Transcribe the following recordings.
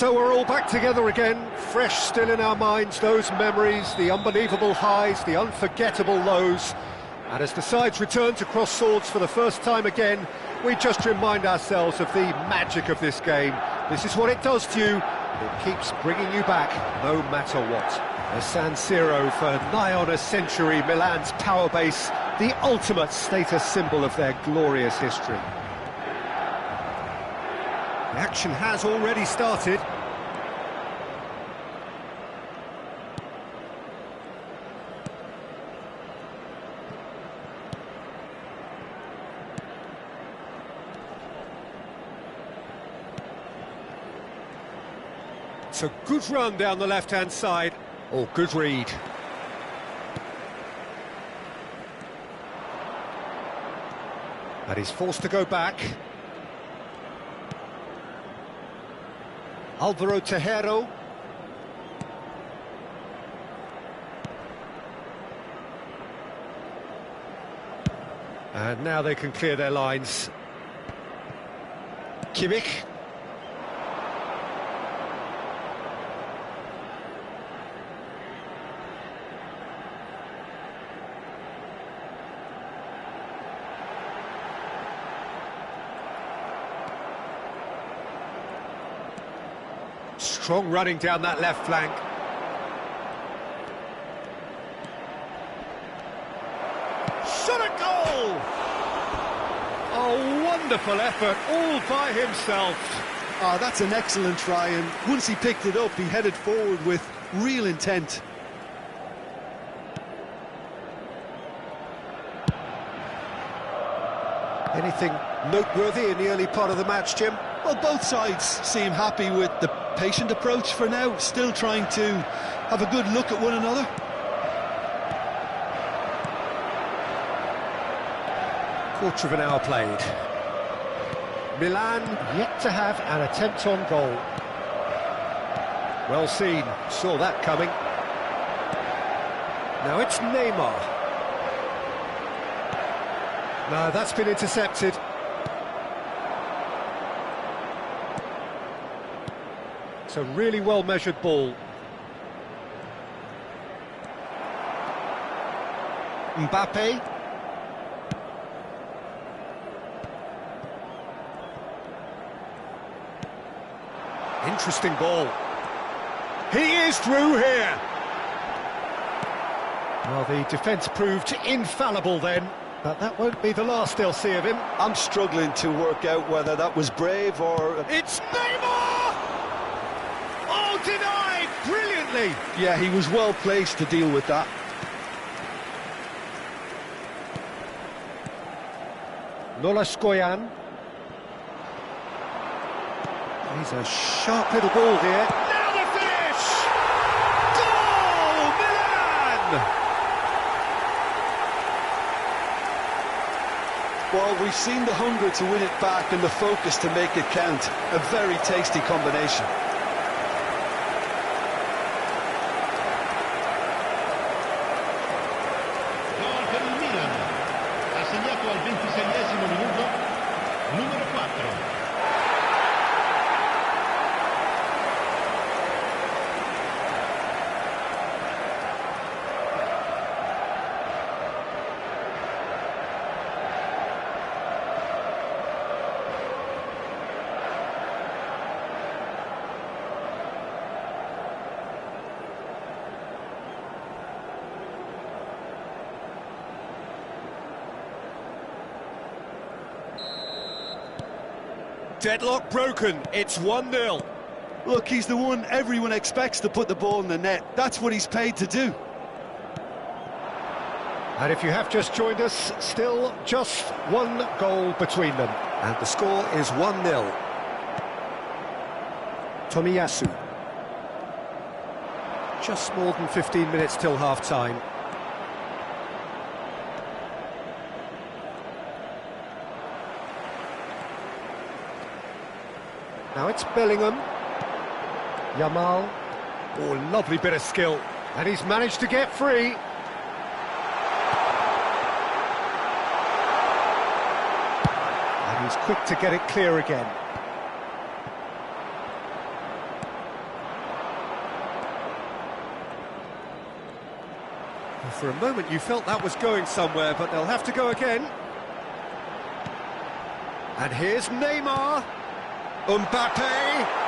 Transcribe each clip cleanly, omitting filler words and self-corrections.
So we're all back together again, fresh still in our minds, those memories, the unbelievable highs, the unforgettable lows. And as the sides return to cross swords for the first time again, we just remind ourselves of the magic of this game. This is what it does to you. It keeps bringing you back, no matter what. The San Siro for nigh on a century, Milan's power base, the ultimate status symbol of their glorious history. The action has already started. It's a good run down the left-hand side. Oh, good read. And he's forced to go back. Alvaro Tejero. And now they can clear their lines. Kimmich. Strong running down that left flank. Shot a goal! A wonderful effort, all by himself. Oh, that's an excellent try, and once he picked it up, he headed forward with real intent. Anything noteworthy in the early part of the match, Jim? Well, both sides seem happy with the patient approach for now, still trying to have a good look at one another. Quarter of an hour played. Milan yet to have an attempt on goal. Well seen, saw that coming. Now it's Neymar. No, that's been intercepted. It's a really well-measured ball. Mbappe. Interesting ball. He is through here. Well, the defence proved infallible then, but that won't be the last they'll see of him. I'm struggling to work out whether that was brave or... It's Neymar! Oh, denied brilliantly! Yeah, he was well placed to deal with that. Nolaskoyan. He's a sharp little ball here. Now the finish! Goal! Milan! Well, we've seen the hunger to win it back and the focus to make it count. A very tasty combination. Gol per il Milan. Ha segnato al 26esimo minuto, numero 4. Deadlock broken, it's 1-0. Look, he's the one everyone expects to put the ball in the net. That's what he's paid to do. And if you have just joined us, still just one goal between them. And the score is 1-0. Tomiyasu. Just more than 15 minutes till half-time. Now it's Bellingham. Yamal. Oh, lovely bit of skill. And he's managed to get free. And he's quick to get it clear again. For a moment you felt that was going somewhere, but they'll have to go again. And here's Neymar. Mbappe.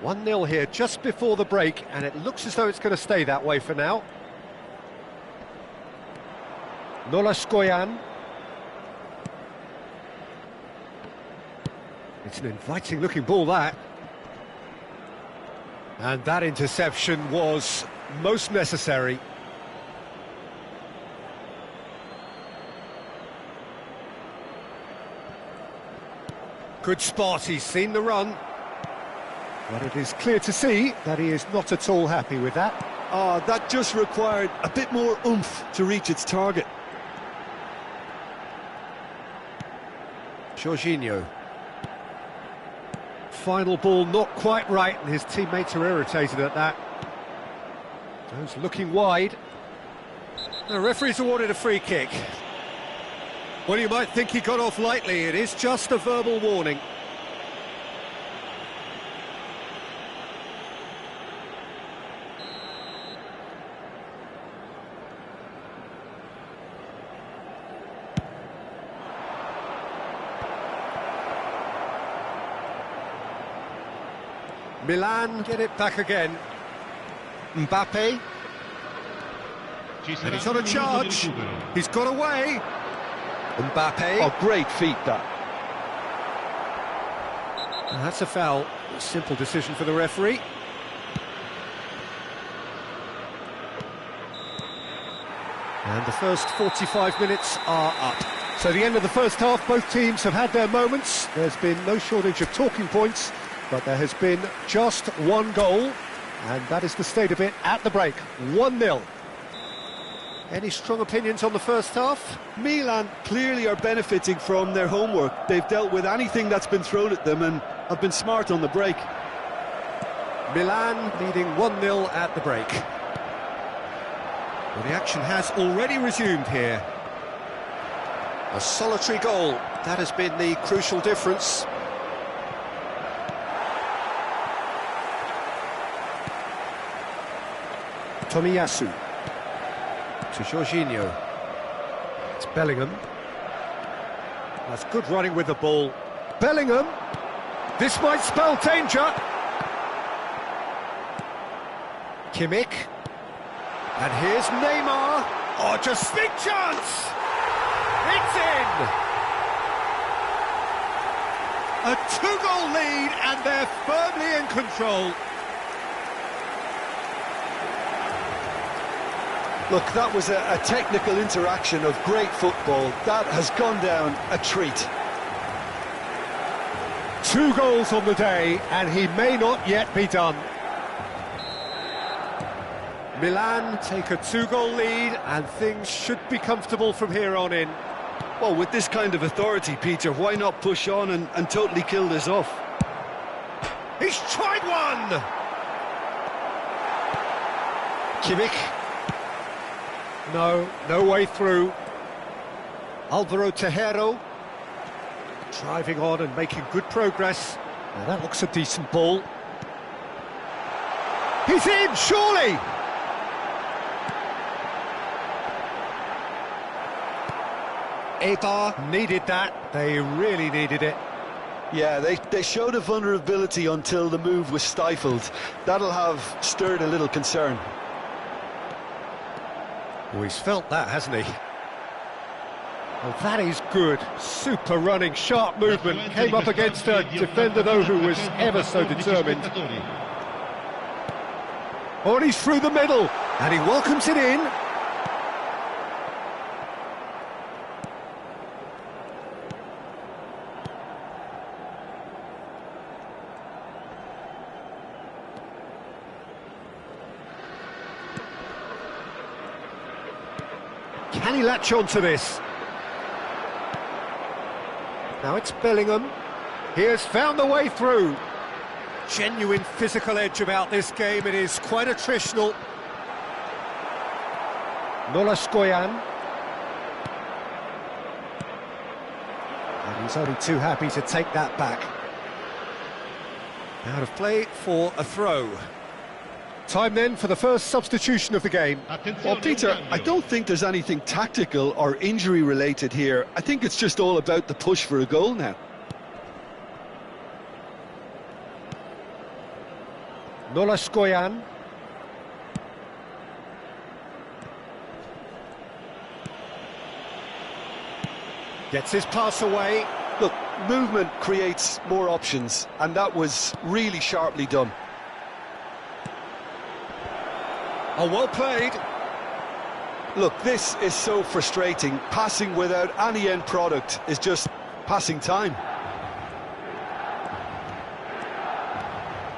1-0 here just before the break, and it looks as though it's going to stay that way for now. Nolaskoyan. It's an inviting looking ball, that. And that interception was most necessary. Good spot, he's seen the run. But it is clear to see that he is not at all happy with that. That just required a bit more oomph to reach its target. Jorginho. Final ball not quite right, and his teammates are irritated at that. Those looking wide. The referee's awarded a free kick. Well, you might think he got off lightly. It is just a verbal warning. Milan get it back again. Mbappe. And he's on a charge. He's got away. Mbappe. Oh, great feat, that. And that's a foul. A simple decision for the referee. And the first 45 minutes are up. So the end of the first half, both teams have had their moments. There's been no shortage of talking points, but there has been just one goal, and that is the state of it at the break. 1-0. Any strong opinions on the first half? Milan clearly are benefiting from their homework. They've dealt with anything that's been thrown at them and have been smart on the break. Milan leading 1-0 at the break. Well, the action has already resumed here. A solitary goal, that has been the crucial difference. Tomiyasu. To Jorginho. It's Bellingham. That's good running with the ball. Bellingham! This might spell danger! Kimmich. And here's Neymar. Oh, just big chance! It's in! A 2-goal lead, and they're firmly in control. Look, that was a technical interaction of great football. That has gone down a treat. 2 goals on the day, and he may not yet be done. Milan take a 2-goal lead, and things should be comfortable from here on in. Well, with this kind of authority, Peter, why not push on and totally kill this off? He's tried one! Kimmich. No way through. Alvaro Tejero driving on and making good progress. Now that looks a decent ball. He's in, surely! Eibar needed that. They really needed it. Yeah, they showed a vulnerability until the move was stifled. That'll have stirred a little concern. Oh, he's felt that, hasn't he? Well, that is good. Super running, sharp movement. Came up against a defender, though, who was ever so determined. Oh, and he's through the middle, and he welcomes it in. Can he latch on to this? Now it's Bellingham. He has found the way through. Genuine physical edge about this game. It is quite attritional. Nolaskoyan. And he's only too happy to take that back. Out of play for a throw. Time then for the first substitution of the game. Well, Peter, I don't think there's anything tactical or injury related here. I think it's just all about the push for a goal now. Skoyan. Gets his pass away. Look, movement creates more options, and that was really sharply done. Oh, well played. Look, this is so frustrating. Passing without any end product is just passing time.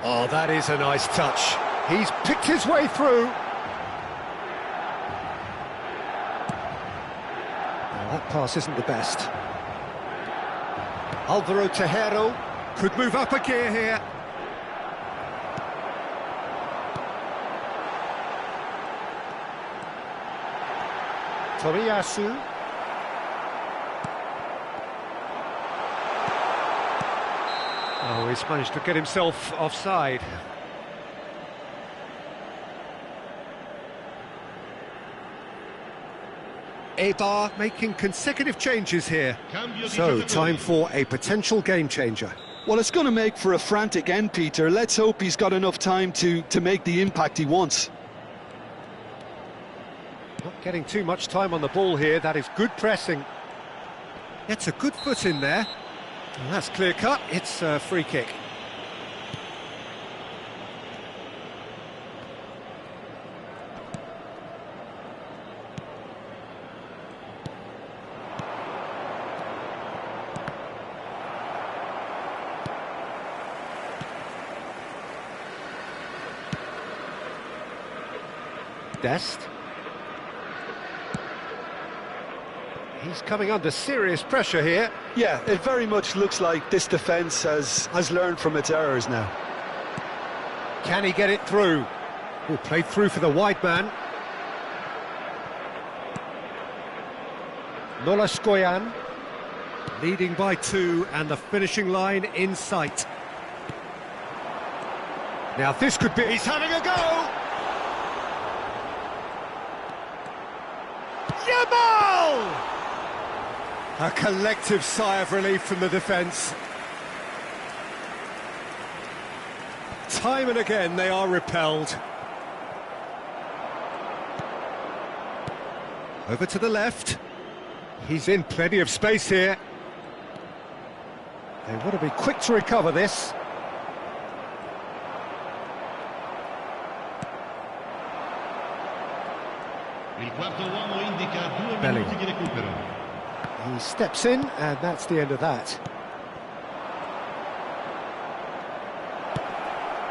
Oh, that is a nice touch. He's picked his way through. That pass isn't the best. Alvaro Tejero could move up a gear here. Toriyasu. Oh, he's managed to get himself offside. Eibar making consecutive changes here. So, time for a potential game changer. Well, it's going to make for a frantic end, Peter. Let's hope he's got enough time to make the impact he wants. Not getting too much time on the ball here. That is good pressing. Gets a good foot in there. And that's clear cut. It's a free kick. Dest. He's coming under serious pressure here. Yeah, it very much looks like this defence has learned from its errors now. Can he get it through? Oh, played through for the wide man. Skoyan leading by 2 and the finishing line in sight. Now this could be... He's having a go! Yamal! A collective sigh of relief from the defence. Time and again they are repelled. Over to the left. He's in plenty of space here. They want to be quick to recover this. Belly. He steps in, and that's the end of that.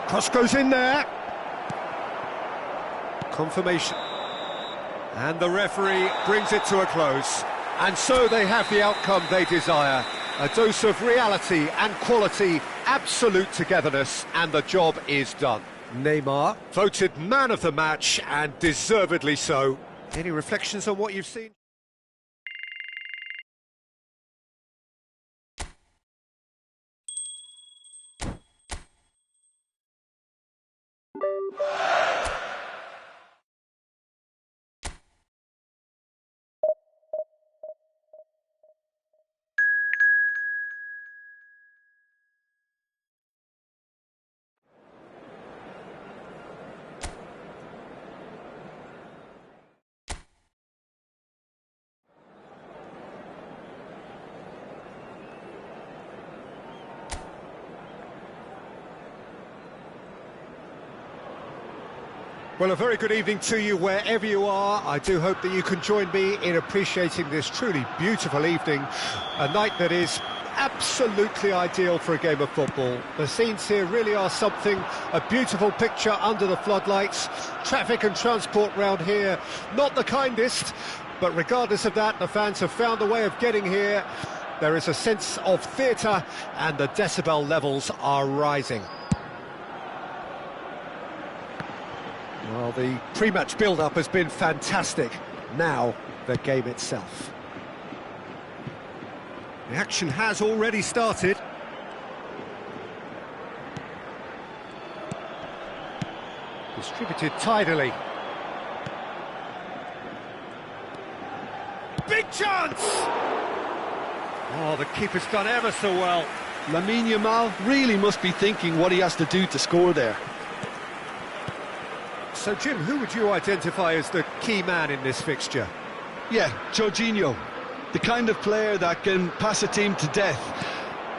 Cross goes in there. Confirmation. And the referee brings it to a close. And so they have the outcome they desire. A dose of reality and quality, absolute togetherness, and the job is done. Neymar voted man of the match, and deservedly so. Any reflections on what you've seen? Well, a very good evening to you wherever you are. I do hope that you can join me in appreciating this truly beautiful evening, a night that is absolutely ideal for a game of football. The scenes here really are something, a beautiful picture under the floodlights. Traffic and transport round here, not the kindest, but regardless of that, the fans have found a way of getting here. There is a sense of theatre and the decibel levels are rising. Well, the pre-match build-up has been fantastic. Now, the game itself. The action has already started. Distributed tidily. Big chance! Oh, the keeper's done ever so well. Lamine Yamal really must be thinking what he has to do to score there. So, Jim, who would you identify as the key man in this fixture? Yeah, Jorginho, the kind of player that can pass a team to death.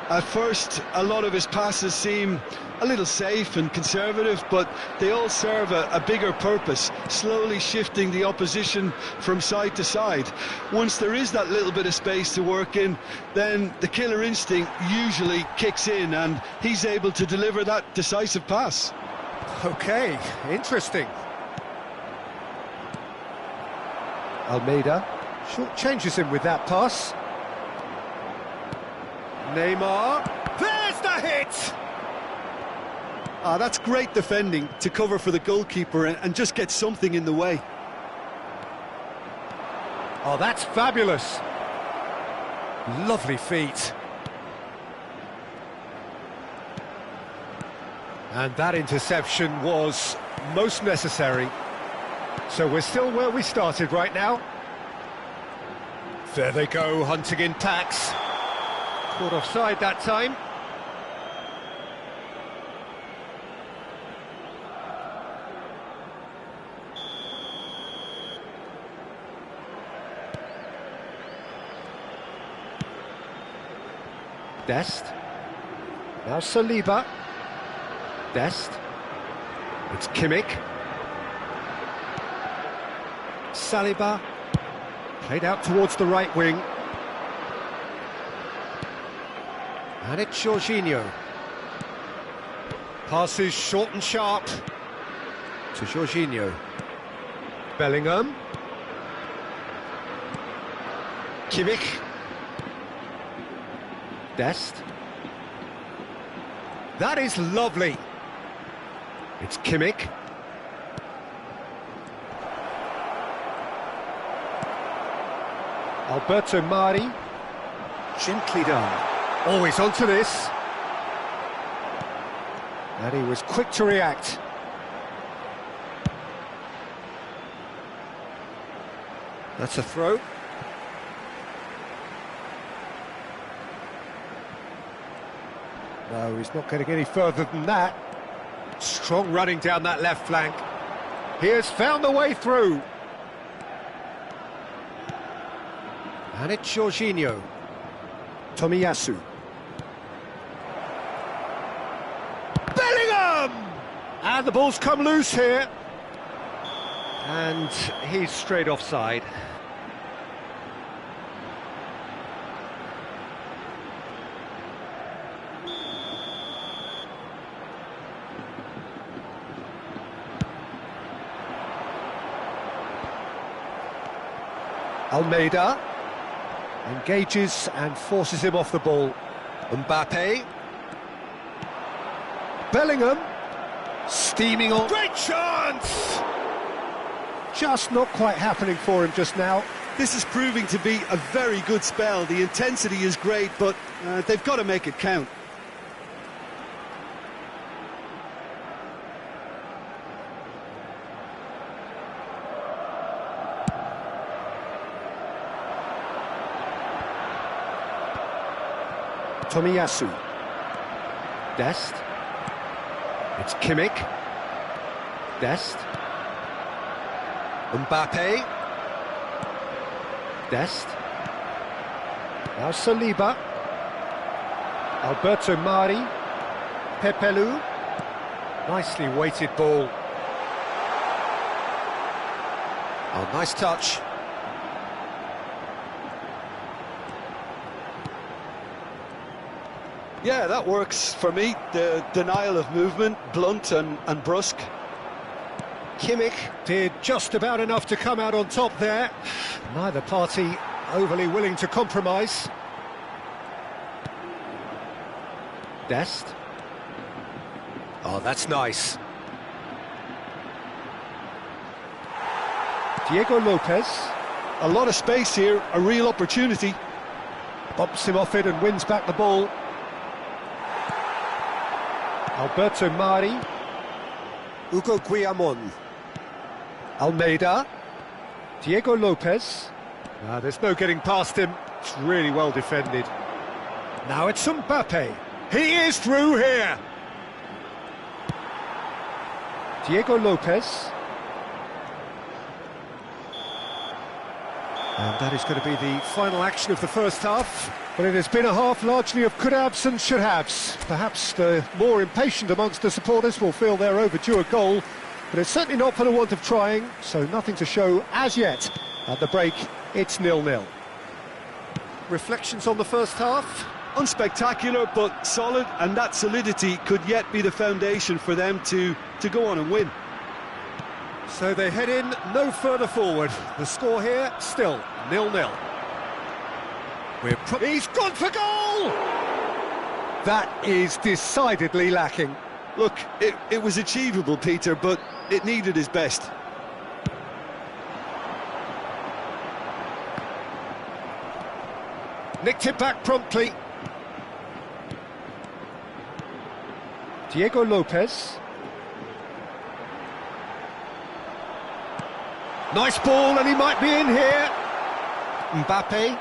At first, a lot of his passes seem a little safe and conservative, but they all serve a bigger purpose, slowly shifting the opposition from side to side. Once there is that little bit of space to work in, then the killer instinct usually kicks in, and he's able to deliver that decisive pass. Okay, interesting. Almeida short changes him with that pass. Neymar, there's the hit! That's great defending to cover for the goalkeeper and just get something in the way. Oh, that's fabulous. Lovely feet. And that interception was most necessary. So we're still where we started right now. There they go, hunting in packs. Caught offside that time. Dest. Now Saliba. Dest. It's Kimmich. Saliba. Played out towards the right wing. And it's Jorginho. Passes short and sharp to Jorginho. Bellingham. Kimmich. Dest. That is lovely. It's Kimmich. Alberto Mari. Gently done. Always onto this. And he was quick to react. That's a throw. No, he's not getting any further than that. Strong running down that left flank. He has found the way through. And it's Jorginho. Tomiyasu. Bellingham! And the ball's come loose here. And he's straight offside. Almeida engages and forces him off the ball. Mbappe. Bellingham. Steaming on. Great chance! Just not quite happening for him just now. This is proving to be a very good spell. The intensity is great, but they've got to make it count. Tomiyasu. Dest. It's Kimmich. Dest. Mbappe. Dest. Now Saliba. Alberto Mari. Pepelu. Nicely weighted ball. Oh, nice touch. Yeah, that works for me. The denial of movement, blunt and brusque. Kimmich did just about enough to come out on top there. Neither party overly willing to compromise. Dest. Oh, that's nice. Diego Lopez. A lot of space here, a real opportunity. Bumps him off it and wins back the ball. Alberto Mari. Hugo Guillamon. Almeida. Diego Lopez. There's no getting past him. It's really well defended. Now it's Mbappe. He is through here. Diego Lopez. And that is going to be the final action of the first half. But it has been a half largely of could-haves and should-haves. Perhaps the more impatient amongst the supporters will feel they're overdue a goal, but it's certainly not for the want of trying, so nothing to show as yet. At the break, it's 0-0. Reflections on the first half? Unspectacular, but solid, and that solidity could yet be the foundation for them to go on and win. So they head in no further forward. The score here, still 0-0. He's gone for goal! That is decidedly lacking. Look, it was achievable, Peter, but it needed his best. Nicked it back promptly. Diego Lopez. Nice ball, and he might be in here. Mbappe.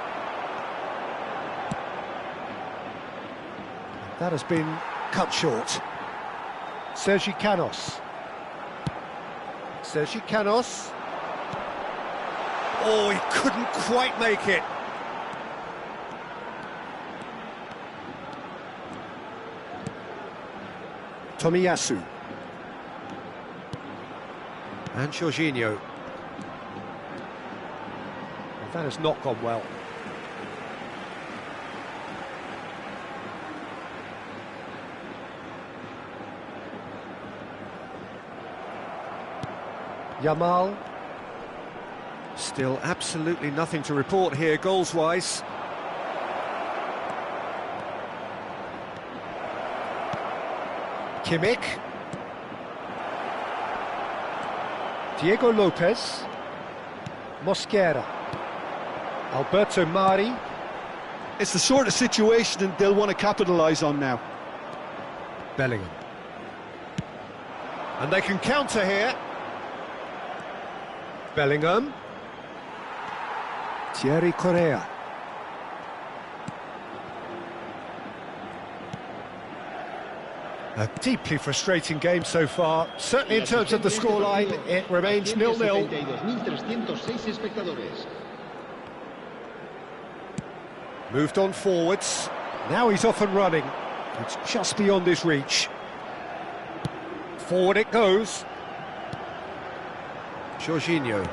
That has been cut short. Sergi Canos. Sergi Canos. Oh, he couldn't quite make it. Tomiyasu. And Jorginho. That has not gone well. Yamal. Still absolutely nothing to report here, goals-wise. Kimmich. Diego Lopez. Mosquera. Alberto Mari. It's the sort of situation they'll want to capitalise on now. Bellingham. And they can counter here. Bellingham. Thierry Correa. A deeply frustrating game so far. Certainly in terms of the scoreline, it remains 0-0. Moved on forwards. Now he's off and running. It's just beyond his reach. Forward it goes. Jorginho.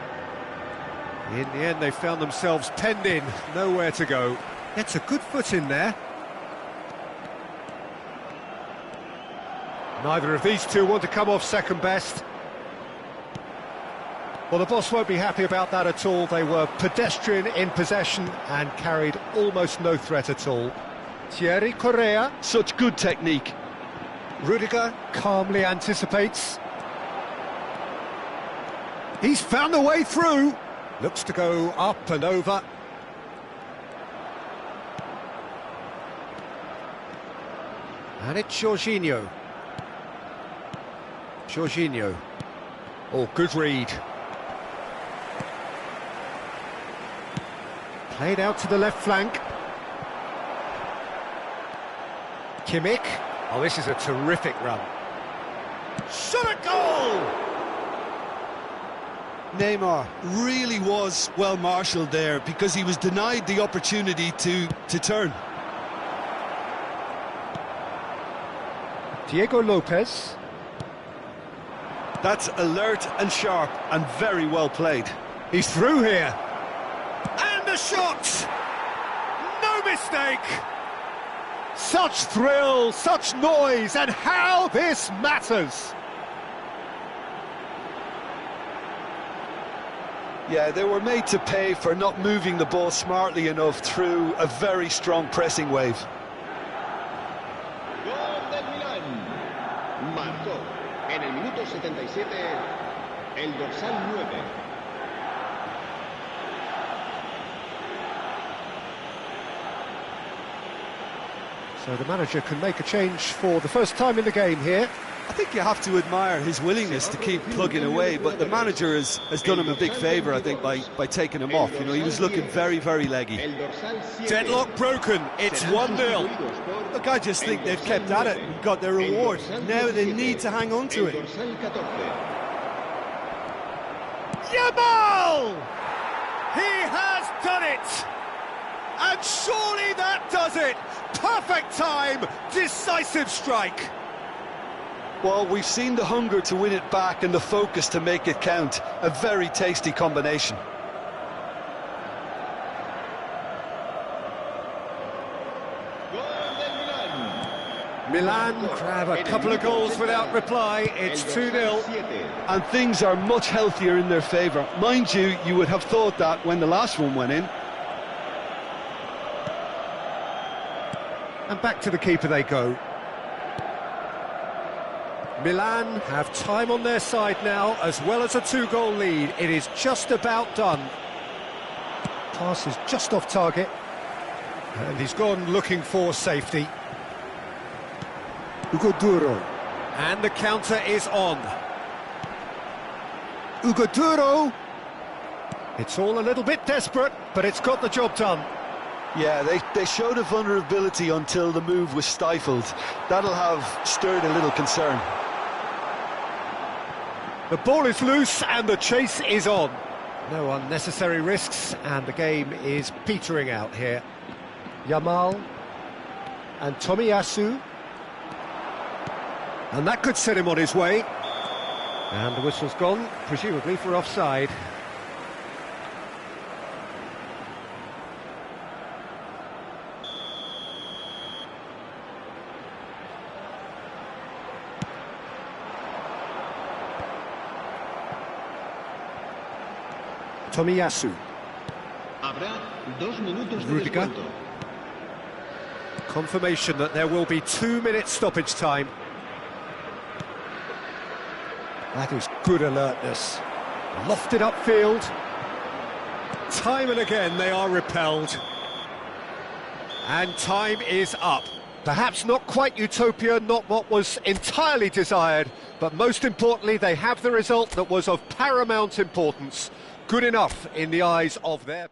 In the end, they found themselves penned in. Nowhere to go. Gets a good foot in there. Neither of these two want to come off second best. Well, the boss won't be happy about that at all. They were pedestrian in possession and carried almost no threat at all. Thierry Correa. Such good technique. Rudiger calmly anticipates. He's found a way through. Looks to go up and over. And it's Jorginho. Jorginho. Oh, good read. Played out to the left flank. Kimmich. Oh, this is a terrific run. Shot a goal! Neymar really was well marshalled there because he was denied the opportunity to turn. Diego Lopez. That's alert and sharp and very well played. He's through here. And the shot! No mistake! Such thrill, such noise, and how this matters! Yeah, they were made to pay for not moving the ball smartly enough through a very strong pressing wave. Gol del Milán. Marcó en el minuto 77 el dorsal 9. So the manager can make a change for the first time in the game here. I think you have to admire his willingness to keep plugging away, but the manager has done him a big favour, I think, by taking him off. You know, he was looking very, very leggy. Deadlock broken, it's 1-0. Look, I just think they've kept at it and got their reward. Now they need to hang on to it. Yamal! He has done it! And surely that does it! Perfect time, decisive strike! Well, we've seen the hunger to win it back and the focus to make it count. A very tasty combination. Milan grab a couple of goals without reply. It's 2-0. And things are much healthier in their favour. Mind you, you would have thought that when the last one went in. And back to the keeper they go. Milan have time on their side now, as well as a 2-goal lead. It is just about done. Pass is just off target. And he's gone looking for safety. Ugo Duro. And the counter is on. Ugo Duro. It's all a little bit desperate, but it's got the job done. Yeah, they showed a vulnerability until the move was stifled. That'll have stirred a little concern. The ball is loose and the chase is on. No unnecessary risks, and the game is petering out here. Yamal and Tomiyasu. And that could set him on his way. And the whistle's gone, presumably for offside. Tomiyasu. Habrá 2 minutos de Rudiger. descuento. Confirmation that there will be 2 minutes stoppage time. That is good alertness. Lofted upfield. Time and again they are repelled. And time is up. Perhaps not quite utopia, not what was entirely desired, but most importantly they have the result that was of paramount importance. Good enough in the eyes of their...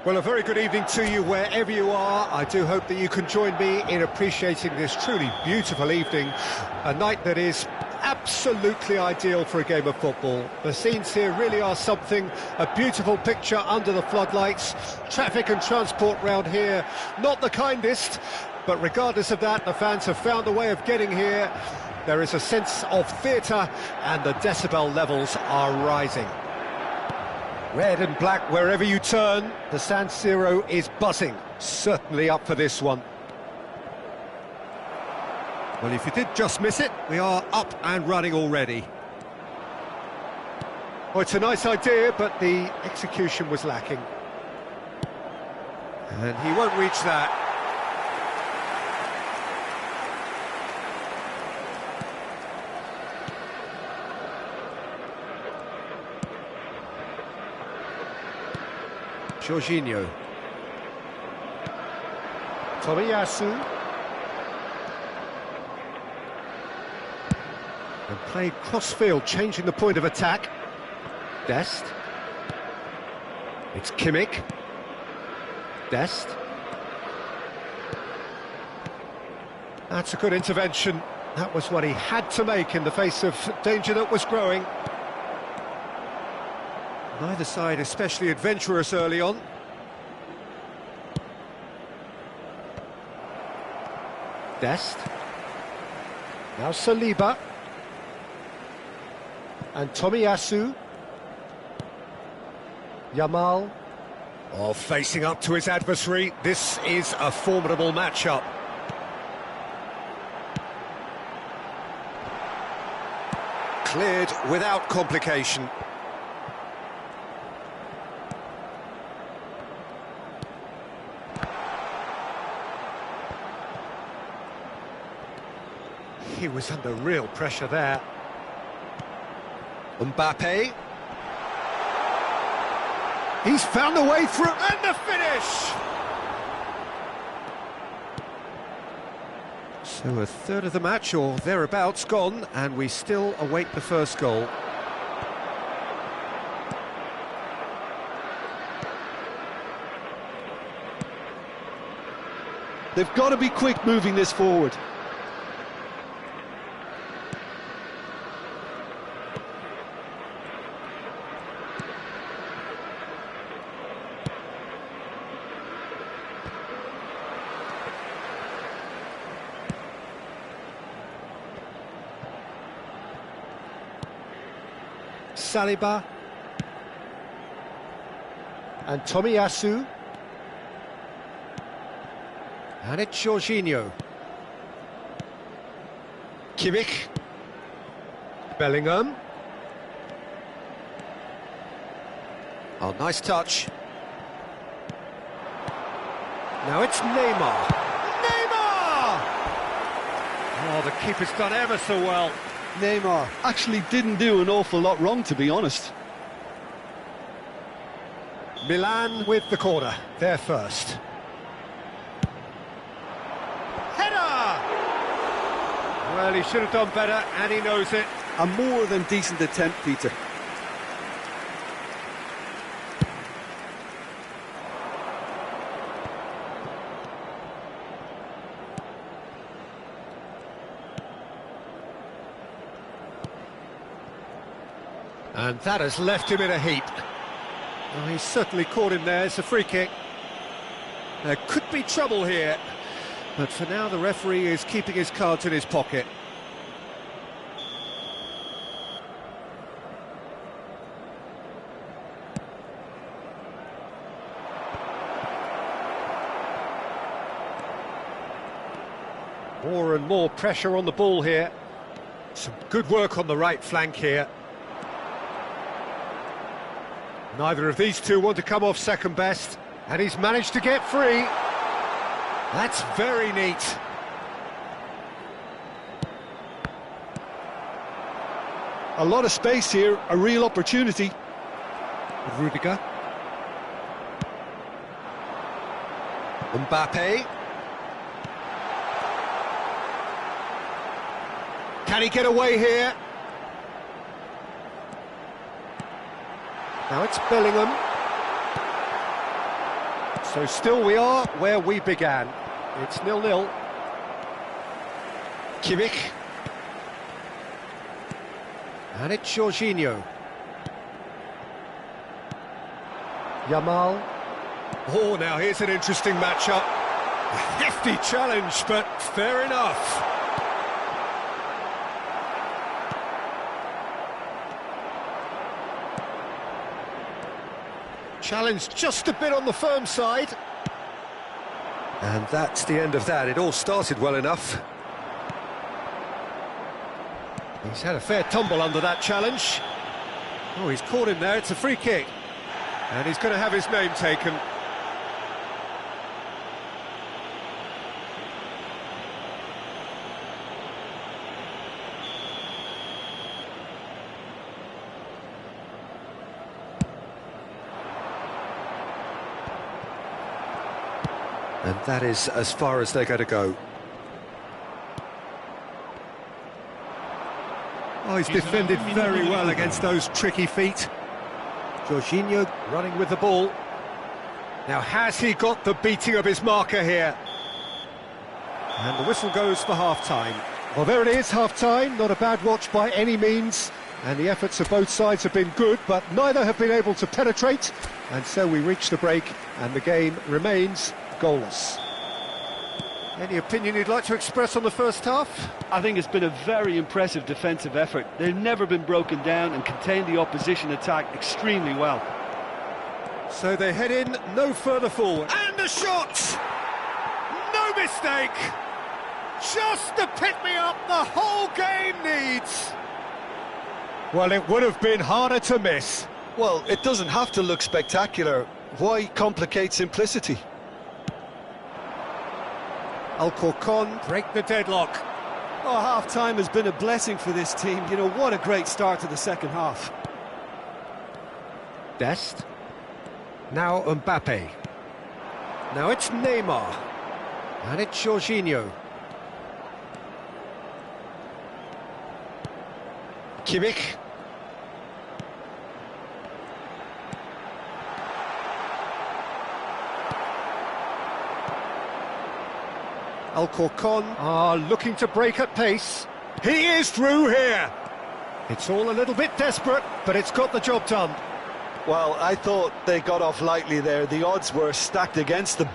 Well, a very good evening to you wherever you are. I do hope that you can join me in appreciating this truly beautiful evening, a night that is absolutely ideal for a game of football. The scenes here really are something, a beautiful picture under the floodlights. Traffic and transport round here, not the kindest, but regardless of that, the fans have found a way of getting here. There is a sense of theatre and the decibel levels are rising. Red and black wherever you turn, the San Siro is buzzing. Certainly up for this one. Well, if you did just miss it, we are up and running already. Oh, it's a nice idea, but the execution was lacking. And he won't reach that. Jorginho. Tomiyasu. And played cross-field, changing the point of attack. Dest. It's Kimmich. Dest. That's a good intervention. That was what he had to make in the face of danger that was growing. Neither side especially adventurous early on. Dest. Now Saliba. And Tomiyasu. Yamal. Oh, facing up to his adversary. This is a formidable matchup. Cleared without complication. He was under real pressure there. Mbappe. He's found a way through, and the finish! So a third of the match, or thereabouts, gone, and we still await the first goal. They've got to be quick moving this forward. Saliba and Tomiyasu, and it's Jorginho. Kimmich, Bellingham. Oh, nice touch. Now it's Neymar. Neymar! Oh, the keeper's done ever so well. Neymar actually didn't do an awful lot wrong, to be honest. Milan with the corner, they're first. Header! Well, he should have done better, and he knows it. A more than decent attempt, Peter. And that has left him in a heap. Well, he's certainly caught him there. It's a free kick. There could be trouble here, but for now the referee is keeping his cards in his pocket. More and more pressure on the ball here. Some good work on the right flank here. Neither of these two want to come off second best, and he's managed to get free. That's very neat. A lot of space here, a real opportunity. Rudiger. Mbappe. Can he get away here? Now it's Bellingham. So still we are where we began. It's 0-0. Kimmich. And it's Jorginho. Yamal. Oh, now here's an interesting matchup. A hefty challenge, but fair enough. Challenge just a bit on the firm side. And that's the end of that. It all started well enough. He's had a fair tumble under that challenge. Oh, he's caught him there. It's a free kick. And he's going to have his name taken. And that is as far as they're going to go. Oh, he's defended very well against those tricky feet. Jorginho running with the ball. Now, has he got the beating of his marker here? And the whistle goes for half-time. Well, there it is, half-time. Not a bad watch by any means. And the efforts of both sides have been good, but neither have been able to penetrate. And so we reach the break, and the game remains goalless. Any opinion you'd like to express on the first half? I think it's been a very impressive defensive effort. They've never been broken down and contained the opposition attack extremely well. So they head in no further forward. And the shot! No mistake! Just the pick-me-up the whole game needs! Well, it would have been harder to miss. Well, it doesn't have to look spectacular. Why complicate simplicity? Alcorcon break the deadlock. Oh, half-time has been a blessing for this team. You know, what a great start to the second half. Dest. Now Mbappe. Now it's Neymar. And it's Jorginho. Kimmich. Alcorcon are looking to break at pace. He is through here. It's all a little bit desperate, but it's got the job done. Well, I thought they got off lightly there. The odds were stacked against them.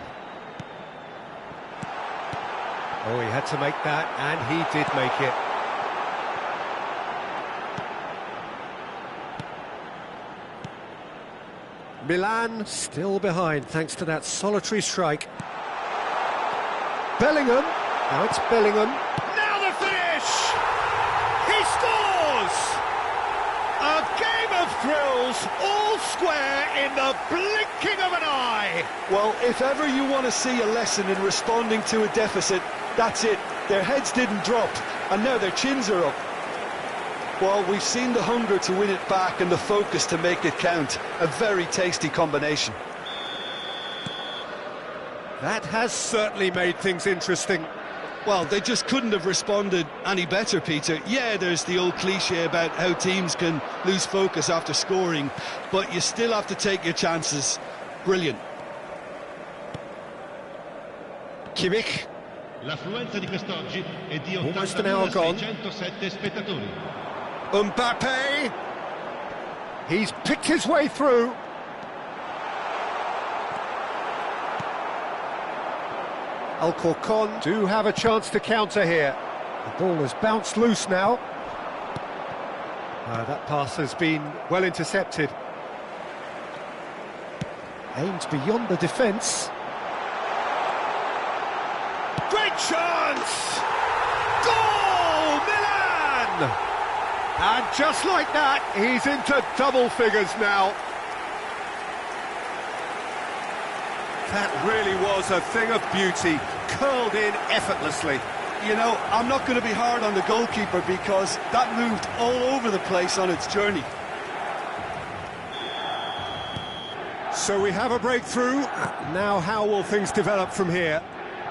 Oh, he had to make that, and he did make it. Milan still behind thanks to that solitary strike. Bellingham, now it's Bellingham. Now the finish! He scores! A game of thrills, all square in the blinking of an eye. Well, if ever you want to see a lesson in responding to a deficit, that's it. Their heads didn't drop, and now their chins are up. Well, we've seen the hunger to win it back and the focus to make it count. A very tasty combination. That has certainly made things interesting. Well, they just couldn't have responded any better, Peter. Yeah, there's the old cliche about how teams can lose focus after scoring, but you still have to take your chances. Brilliant. Kimmich. L'affluenza di quest'oggi è di Almost an hour gone. 80.607 spettatori. Mbappe. He's picked his way through. Alcorcon do have a chance to counter here. The ball has bounced loose now. That pass has been well intercepted. Aimed beyond the defence. Great chance! Goal! Milan! And just like that, he's into double figures now. That really was a thing of beauty, curled in effortlessly. You know, I'm not going to be hard on the goalkeeper because that moved all over the place on its journey. So we have a breakthrough. Now how will things develop from here?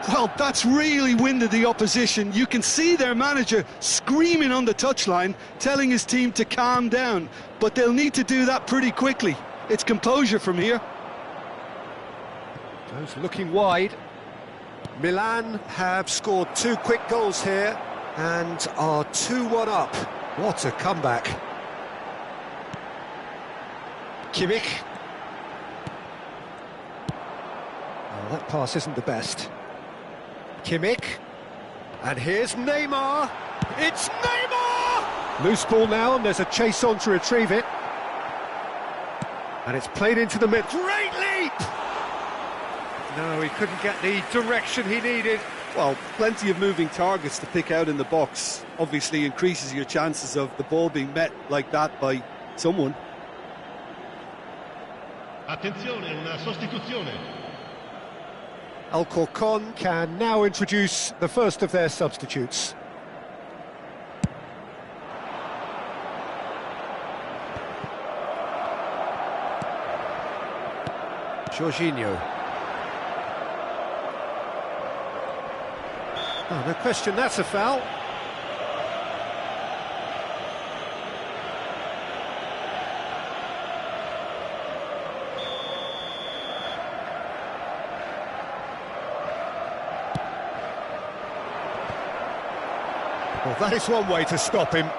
Well, that's really winded the opposition. You can see their manager screaming on the touchline, telling his team to calm down. But they'll need to do that pretty quickly. It's composure from here. Those looking wide. Milan have scored 2 quick goals here and are 2-1 up. What a comeback. Kimmich. Well, that pass isn't the best. Kimmich. And here's Neymar. It's Neymar! Loose ball now, and there's a chase on to retrieve it. And it's played into the mid. Great leap! No, he couldn't get the direction he needed. Well, plenty of moving targets to pick out in the box. Obviously increases your chances of the ball being met like that by someone. Attenzione, una sostituzione. Alcorcon can now introduce the first of their substitutes. Jorginho. Oh, no question, that's a foul. Well, that is one way to stop him.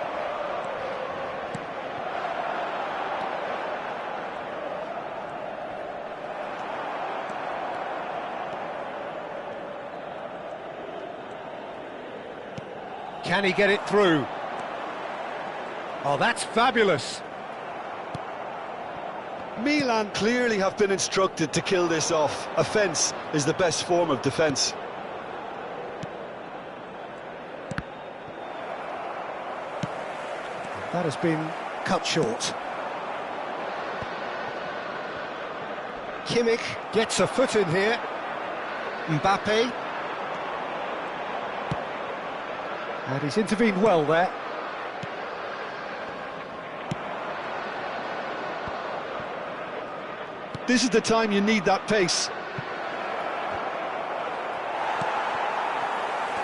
Can he get it through? Oh, that's fabulous. Milan clearly have been instructed to kill this off. Offence is the best form of defence. That has been cut short. Kimmich gets a foot in here. Mbappe. And he's intervened well there. This is the time you need that pace.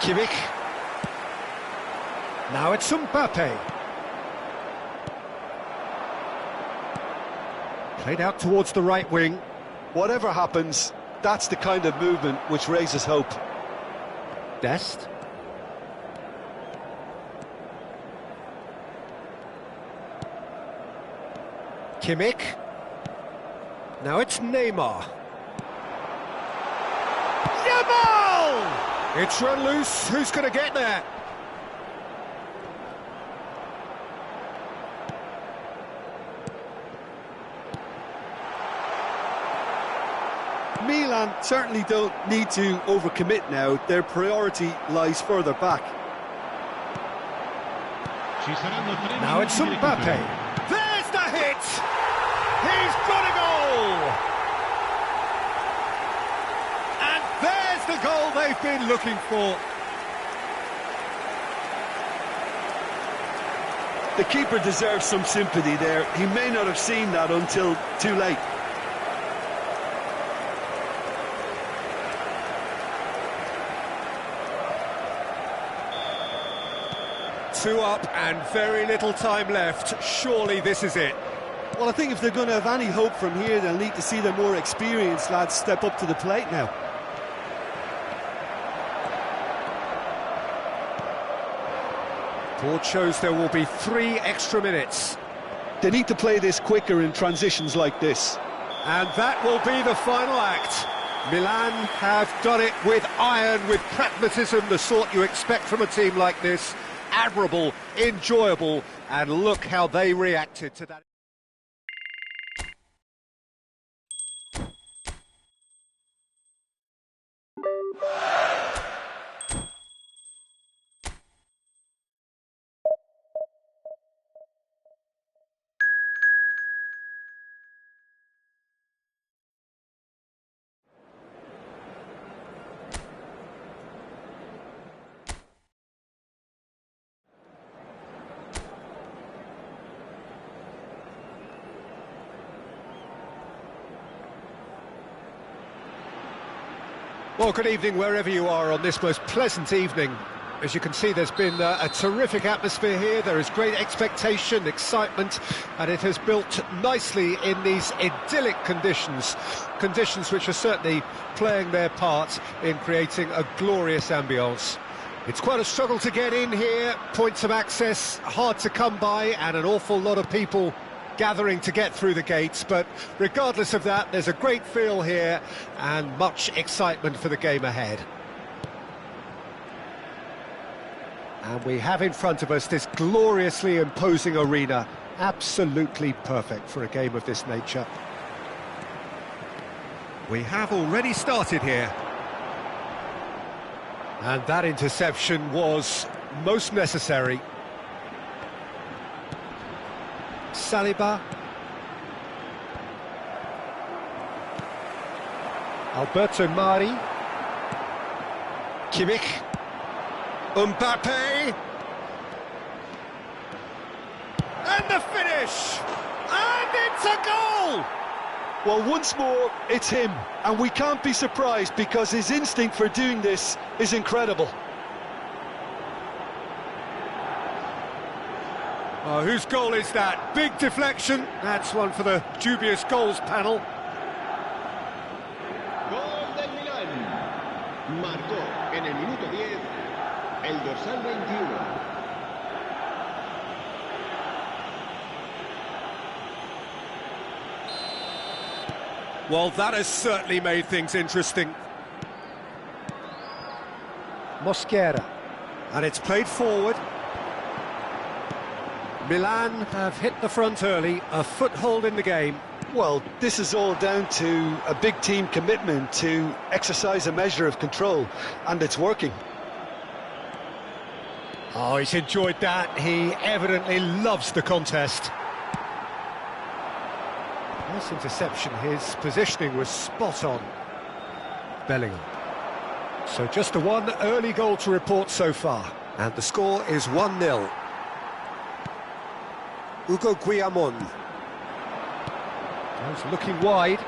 Kimmich. Now it's Mbappe. Played out towards the right wing. Whatever happens, that's the kind of movement which raises hope. Dest. Kimmich. Now it's Neymar. Yamal! It's run loose. Who's going to get there? Milan certainly don't need to overcommit now. Their priority lies further back. Now it's Mbappe. There's the hit! He's got a goal! And there's the goal they've been looking for. The keeper deserves some sympathy there. He may not have seen that until too late. Two up and very little time left. Surely this is it. Well, I think if they're going to have any hope from here, they'll need to see the more experienced lads step up to the plate now. Board shows there will be 3 extra minutes. They need to play this quicker in transitions like this. And that will be the final act. Milan have done it with iron, with pragmatism, the sort you expect from a team like this. Admirable, enjoyable, and look how they reacted to that. Well, good evening wherever you are on this most pleasant evening. As you can see, there's been a terrific atmosphere here. There is great expectation, excitement, and it has built nicely in these idyllic conditions. Conditions which are certainly playing their part in creating a glorious ambience. It's quite a struggle to get in here, points of access hard to come by, and an awful lot of people gathering to get through the gates, but regardless of that, there's a great feel here and much excitement for the game ahead. And we have in front of us this gloriously imposing arena, absolutely perfect for a game of this nature. We have already started here. And that interception was most necessary. Saliba. Alberto Mari. Kimmich. Mbappe. And the finish! And it's a goal! Well, once more, it's him. And we can't be surprised because his instinct for doing this is incredible. Oh, whose goal is that? Big deflection. That's one for the dubious goals panel. Gol del Milan. Marcó en el minuto 10 el dorsal 21. Well, that has certainly made things interesting. Mosquera. And it's played forward. Milan have hit the front early, a foothold in the game. Well, this is all down to a big team commitment to exercise a measure of control, and it's working. Oh, he's enjoyed that. He evidently loves the contest. Nice interception. His positioning was spot on. Bellingham. So just the one early goal to report so far. And the score is 1-0. Hugo Guillamon. He's looking wide.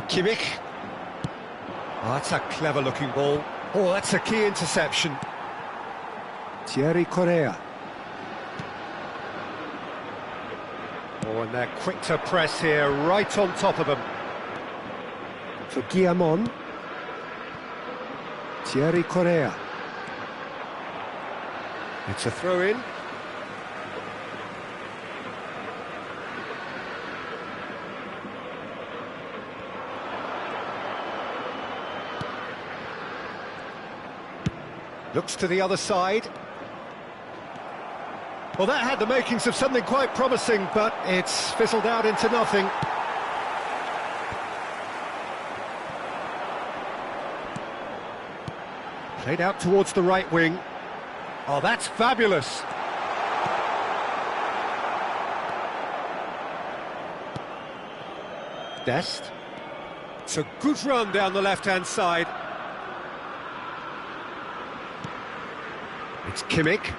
Kimmich. Oh, that's a clever-looking ball. Oh, that's a key interception. Thierry Correa. Oh, and they're quick to press here, right on top of them. For Guillamon. Thierry Correa. It's a throw-in. Looks to the other side. Well, that had the makings of something quite promising, but it's fizzled out into nothing. Played out towards the right wing. Oh, that's fabulous. Dest. It's a good run down the left-hand side. It's Kimmich.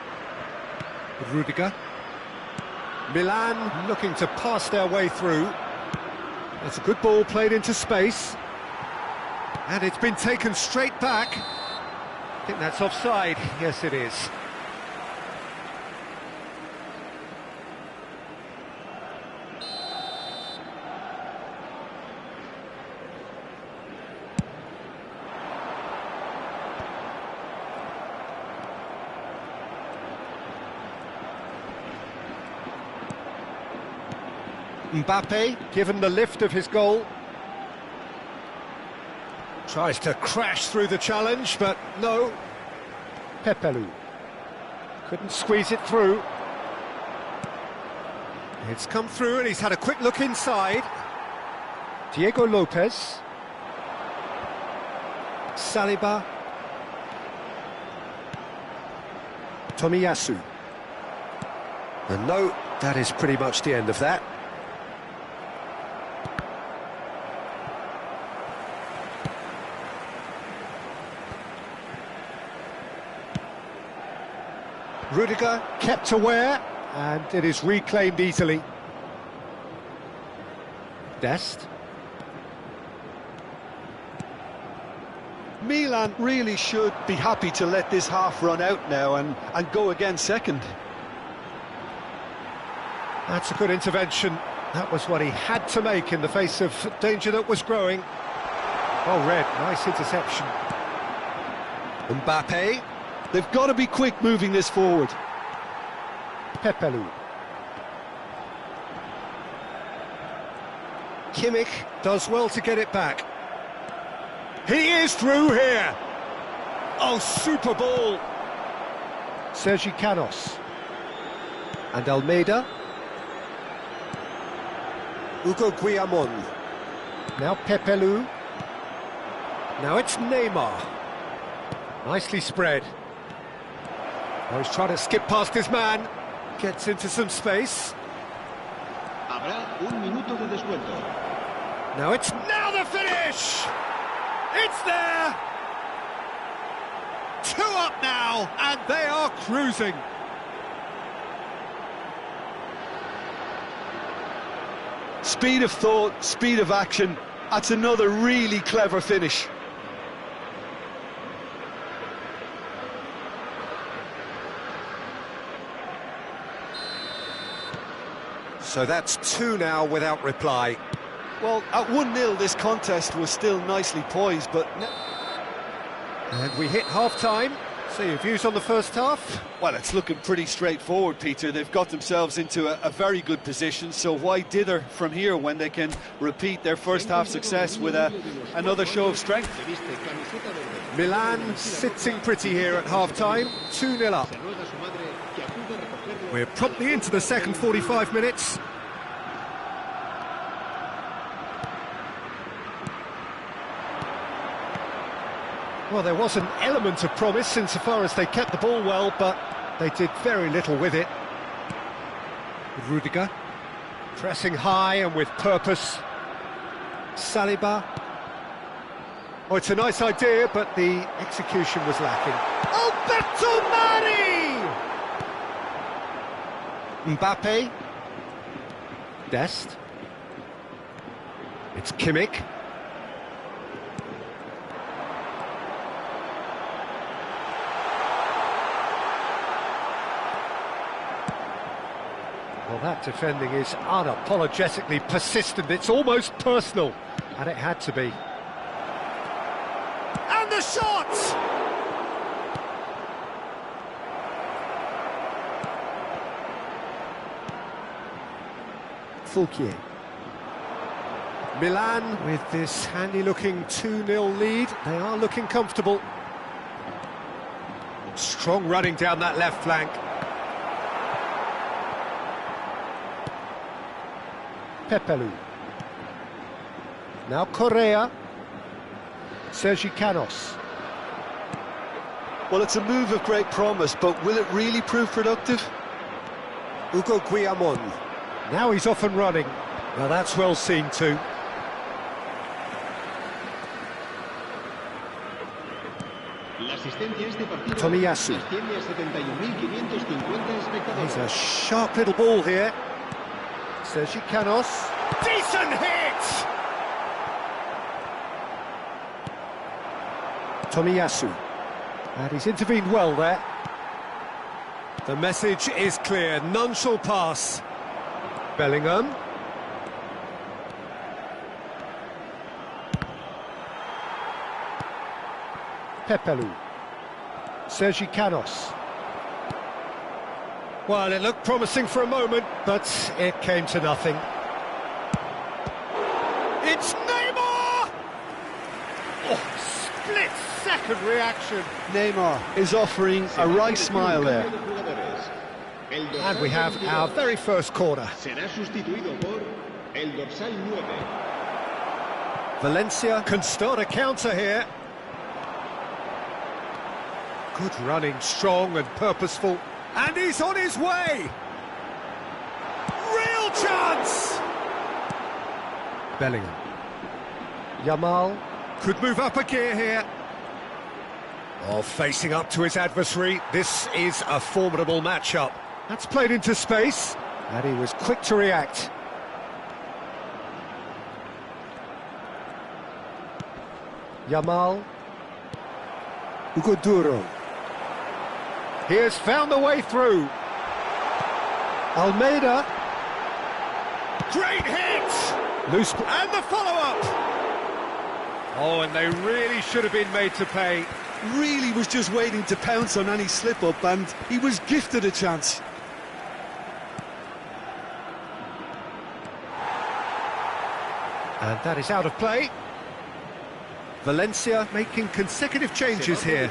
Rudiger. Milan looking to pass their way through. That's a good ball played into space. And it's been taken straight back. I think that's offside. Yes, it is. Mbappe, given the lift of his goal. Tries to crash through the challenge, but no. Pepelu. Couldn't squeeze it through. It's come through and he's had a quick look inside. Diego Lopez. Saliba. Tomiyasu. And no, that is pretty much the end of that. Rudiger kept aware, and it is reclaimed easily. Dest. Milan really should be happy to let this half run out now and go again second. That's a good intervention. That was what he had to make in the face of danger that was growing. Oh, Red, nice interception. Mbappe. They've got to be quick moving this forward. Pepelu. Kimmich does well to get it back. He is through here. Oh, super ball. Sergi Canos. And Almeida. Hugo Guillamon. Now Pepelu. Now it's Neymar. Nicely spread. Now he's trying to skip past his man. Gets into some space. Habrá un minuto de descuento. Now the finish! It's there! 2 up now, and they are cruising. Speed of thought, speed of action. That's another really clever finish. So that's 2 now without reply. Well, at 1-0 this contest was still nicely poised, but... And we hit half-time. So your views on the first half? Well, it's looking pretty straightforward, Peter. They've got themselves into a very good position, so why dither from here when they can repeat their first half success with another show of strength? Milan sitting pretty here at half-time, 2-0 up. We're promptly into the second 45 minutes. Well, there was an element of promise insofar as they kept the ball well, but they did very little with it. Rudiger, pressing high and with purpose. Saliba. Oh, it's a nice idea, but the execution was lacking. Alberto Mari! Mbappe. Dest. It's Kimmich. Well, that defending is unapologetically persistent. It's almost personal, and it had to be. And the shot! Fulquier. Milan with this handy-looking 2-0 lead. They are looking comfortable. Strong running down that left flank. Pepelu. Now Correa. Sergi Canos. Well, it's a move of great promise, but will it really prove productive? Hugo Guillamon. Now he's off and running. Well, that's well seen too. Tomiyasu. He's a sharp little ball here. Sergi Canos. Decent hit! Tomiyasu. And he's intervened well there. The message is clear. None shall pass. Bellingham. Pepelu. Sergi Canos. Well, it looked promising for a moment, but it came to nothing. It's Neymar! Oh, split-second reaction. Neymar is offering a right smile there. And we have our very first corner. Valencia can start a counter here. Good running, strong and purposeful. And he's on his way! Real chance! Bellingham. Yamal could move up a gear here. Oh, facing up to his adversary. This is a formidable matchup. That's played into space, and he was quick to react. Yamal. Hugo Duro. He has found the way through. Almeida. Great hit! Loose. And the follow-up! Oh, and they really should have been made to pay. Really was just waiting to pounce on any slip-up, and he was gifted a chance. And that is out of play. Valencia making consecutive changes here.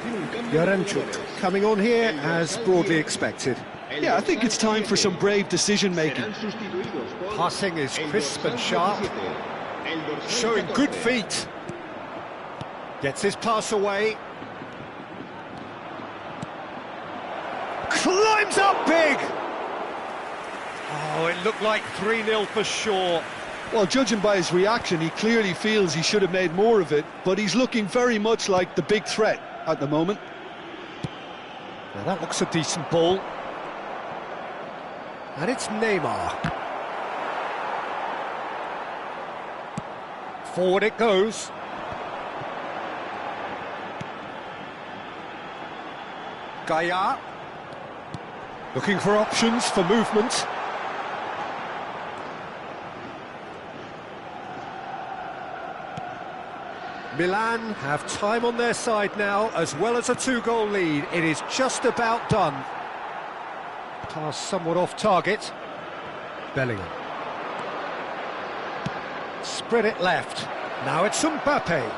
Yaranchuk coming on here as broadly expected. Yeah, I think it's time for some brave decision-making. Passing is crisp and sharp. Showing good feet. Gets his pass away. Climbs up big! Oh, it looked like 3-0 for sure. Well, judging by his reaction, he clearly feels he should have made more of it, but he's looking very much like the big threat at the moment. Now that looks a decent ball. And it's Neymar. Forward it goes. Gaia. Looking for options for movement. Milan have time on their side now, as well as a 2-goal lead. It is just about done. Pass somewhat off target. Bellingham. Spread it left. Now it's Mbappe.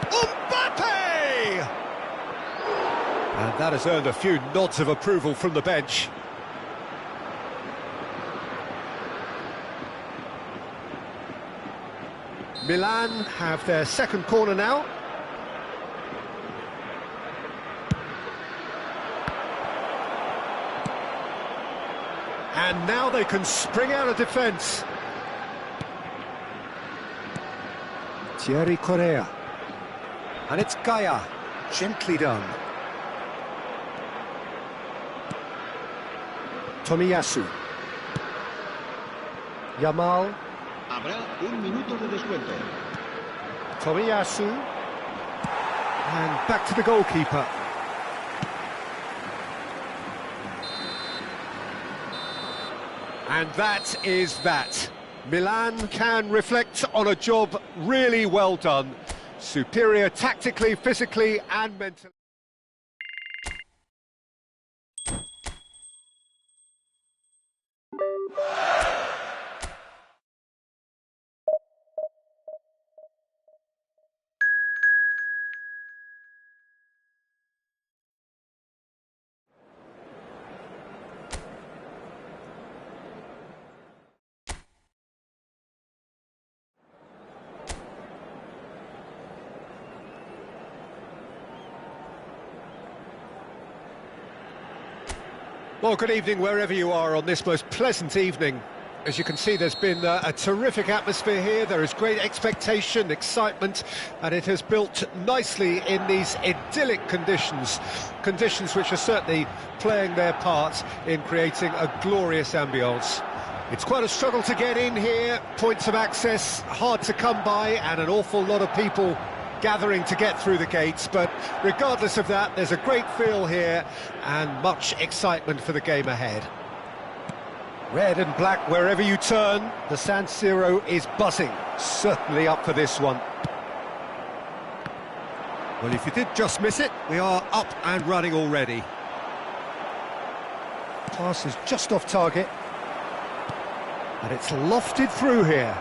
Mbappe! And that has earned a few nods of approval from the bench. Milan have their second corner now. And now they can spring out of defence. Thierry Correa. And it's Gaia, gently done. Tomiyasu. Yamal. Habrá un minuto de descuento. Tomiyasu. And back to the goalkeeper. And that is that. Milan can reflect on a job really well done. Superior tactically, physically and mentally. Well, good evening wherever you are on this most pleasant evening. As you can see, there's been a terrific atmosphere here. There is great expectation, excitement, and it has built nicely in these idyllic conditions. Conditions which are certainly playing their part in creating a glorious ambience. It's quite a struggle to get in here, points of access hard to come by, and an awful lot of people gathering to get through the gates, but regardless of that, there's a great feel here and much excitement for the game ahead. Red and black wherever you turn, the San Siro is buzzing, certainly up for this one. Well, if you did just miss it, we are up and running already. Pass is just off target, and it's lofted through here.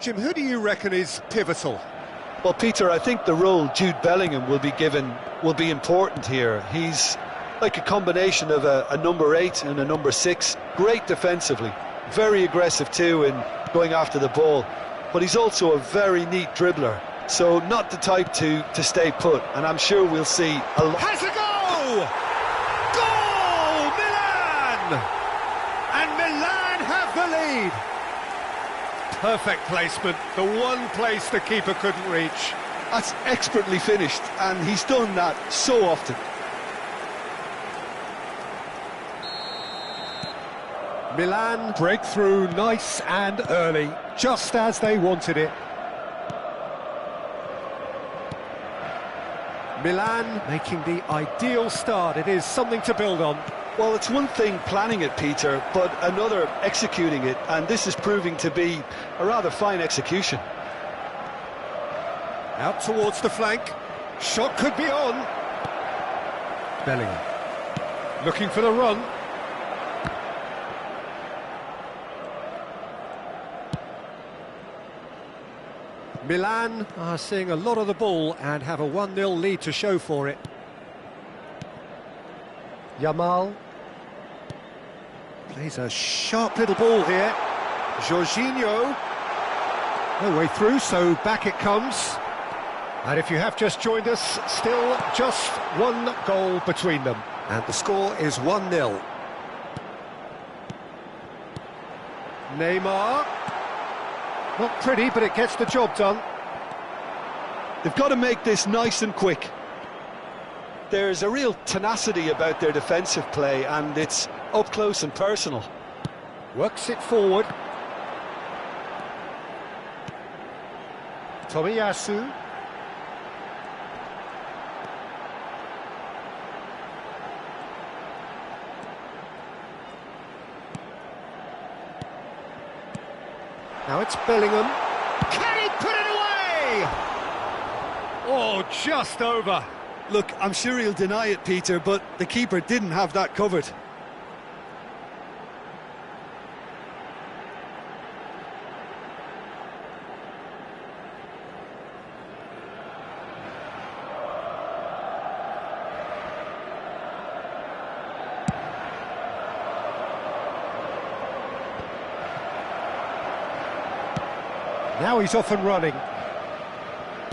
Jim, who do you reckon is pivotal? Well, Peter, I think the role Jude Bellingham will be given will be important here. He's like a combination of a number 8 and a number 6. Great defensively, very aggressive too in going after the ball, but he's also a very neat dribbler. So not the type to stay put, and I'm sure we'll see a lot. Has a goal! Goal! Milan! And Milan have the lead. Perfect placement, the one place the keeper couldn't reach. That's expertly finished, and he's done that so often. Milan break through nice and early, just as they wanted it. Milan making the ideal start. It is something to build on. Well, it's one thing planning it, Peter, but another executing it, and this is proving to be a rather fine execution. Out towards the flank. Shot could be on. Bellingham looking for the run. Milan are seeing a lot of the ball and have a 1-0 lead to show for it. Yamal plays a sharp little ball here. Jorginho, no way through, so back it comes. And if you have just joined us, still just one goal between them. And the score is 1-0. Neymar. Not pretty, but it gets the job done. They've got to make this nice and quick. There's a real tenacity about their defensive play, and it's up close and personal. Works it forward. Tomiyasu. Now it's Bellingham. Can he put it away? Oh, just over. Look, I'm sure he'll deny it, Peter, but the keeper didn't have that covered. Now he's off and running.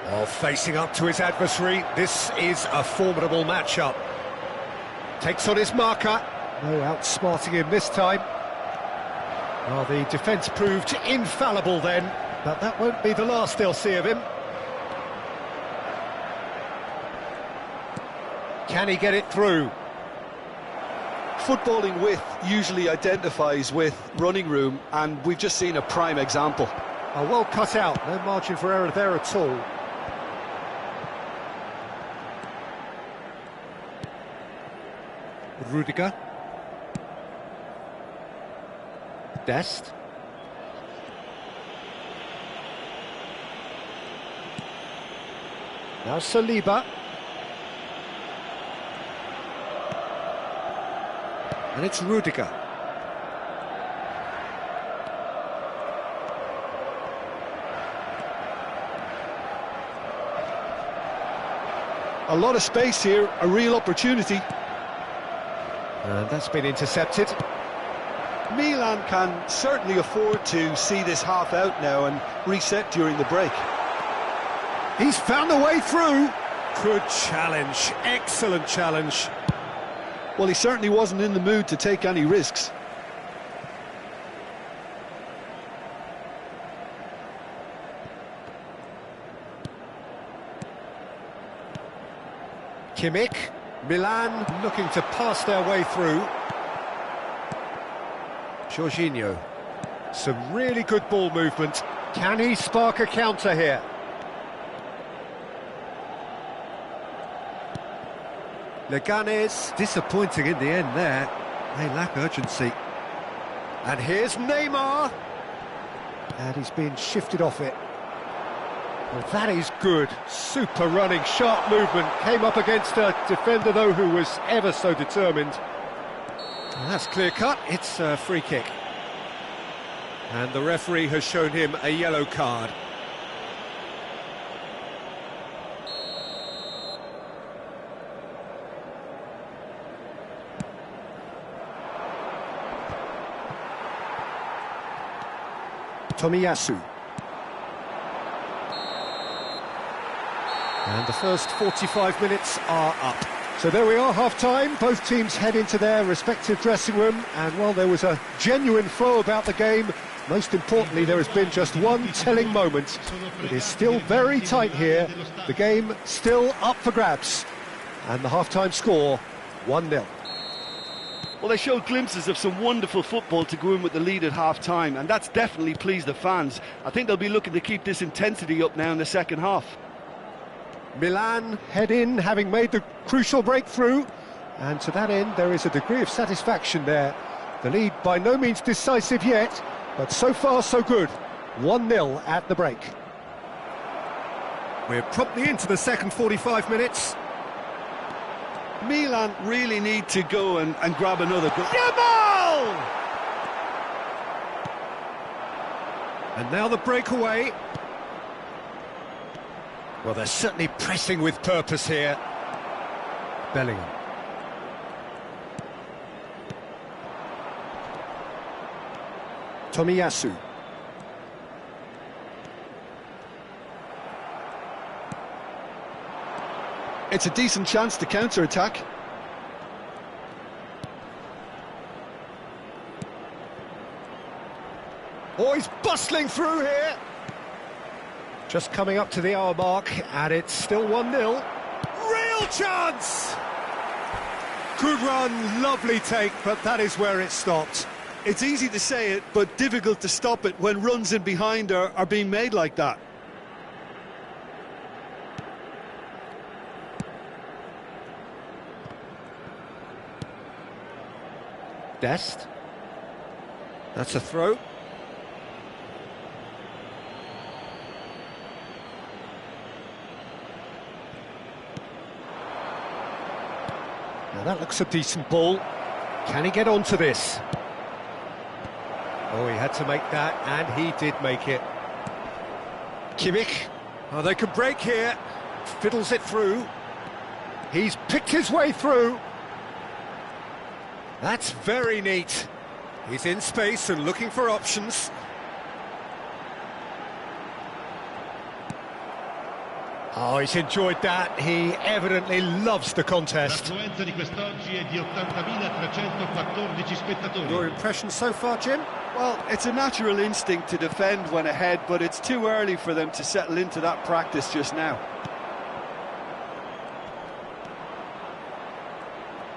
Oh, facing up to his adversary, this is a formidable matchup. Takes on his marker. No outsmarting him this time. Well, the defence proved infallible then, but that won't be the last they'll see of him. Can he get it through? Footballing width usually identifies with running room, and we've just seen a prime example. Oh, well cut out, no margin for error there at all. Rudiger. Dest. Now Saliba. And it's Rudiger. A lot of space here, a real opportunity. And that's been intercepted. Milan can certainly afford to see this half out now and reset during the break. He's found a way through. Good challenge, excellent challenge. Well, he certainly wasn't in the mood to take any risks. Kimmich, Milan looking to pass their way through. Jorginho, some really good ball movement. Can he spark a counter here? Leganes, disappointing in the end there. They lack urgency. And here's Neymar. And he's being shifted off it. Well, that is good. Super running, sharp movement. Came up against a defender, though, who was ever so determined. And that's clear cut. It's a free kick. And the referee has shown him a yellow card. Tomiyasu. And the first 45 minutes are up. So there we are, half-time. Both teams head into their respective dressing room. And while there was a genuine flow about the game, most importantly, there has been just one telling moment. It is still very tight here. The game still up for grabs. And the half-time score, 1-0. Well, they showed glimpses of some wonderful football to go in with the lead at half-time, and that's definitely pleased the fans. I think they'll be looking to keep this intensity up now in the second half. Milan head in, having made the crucial breakthrough, and to that end there is a degree of satisfaction there. The lead by no means decisive yet, but so far so good. 1-0 at the break. We're promptly into the second 45 minutes. Milan really need to go and grab another goal. Yamal! And now the breakaway. Well, they're certainly pressing with purpose here. Bellingham. Tomiyasu. It's a decent chance to counter-attack. Oh, he's bustling through here. Just coming up to the hour mark, and it's still 1-0. Real chance! Good run, lovely take, but that is where it stopped. It's easy to say it, but difficult to stop it when runs in behind are being made like that. Dest. That's a throw. Now that looks a decent ball. Can he get onto this? Oh, he had to make that, and he did make it. Kimmich. Oh, they could break here. Fiddles it through. He's picked his way through. That's very neat. He's in space and looking for options. Oh, he's enjoyed that. He evidently loves the contest. L'affluenza di quest'oggi è di 80.314 spettatori. Your impression so far, Jim? Well, it's a natural instinct to defend when ahead, but it's too early for them to settle into that practice just now.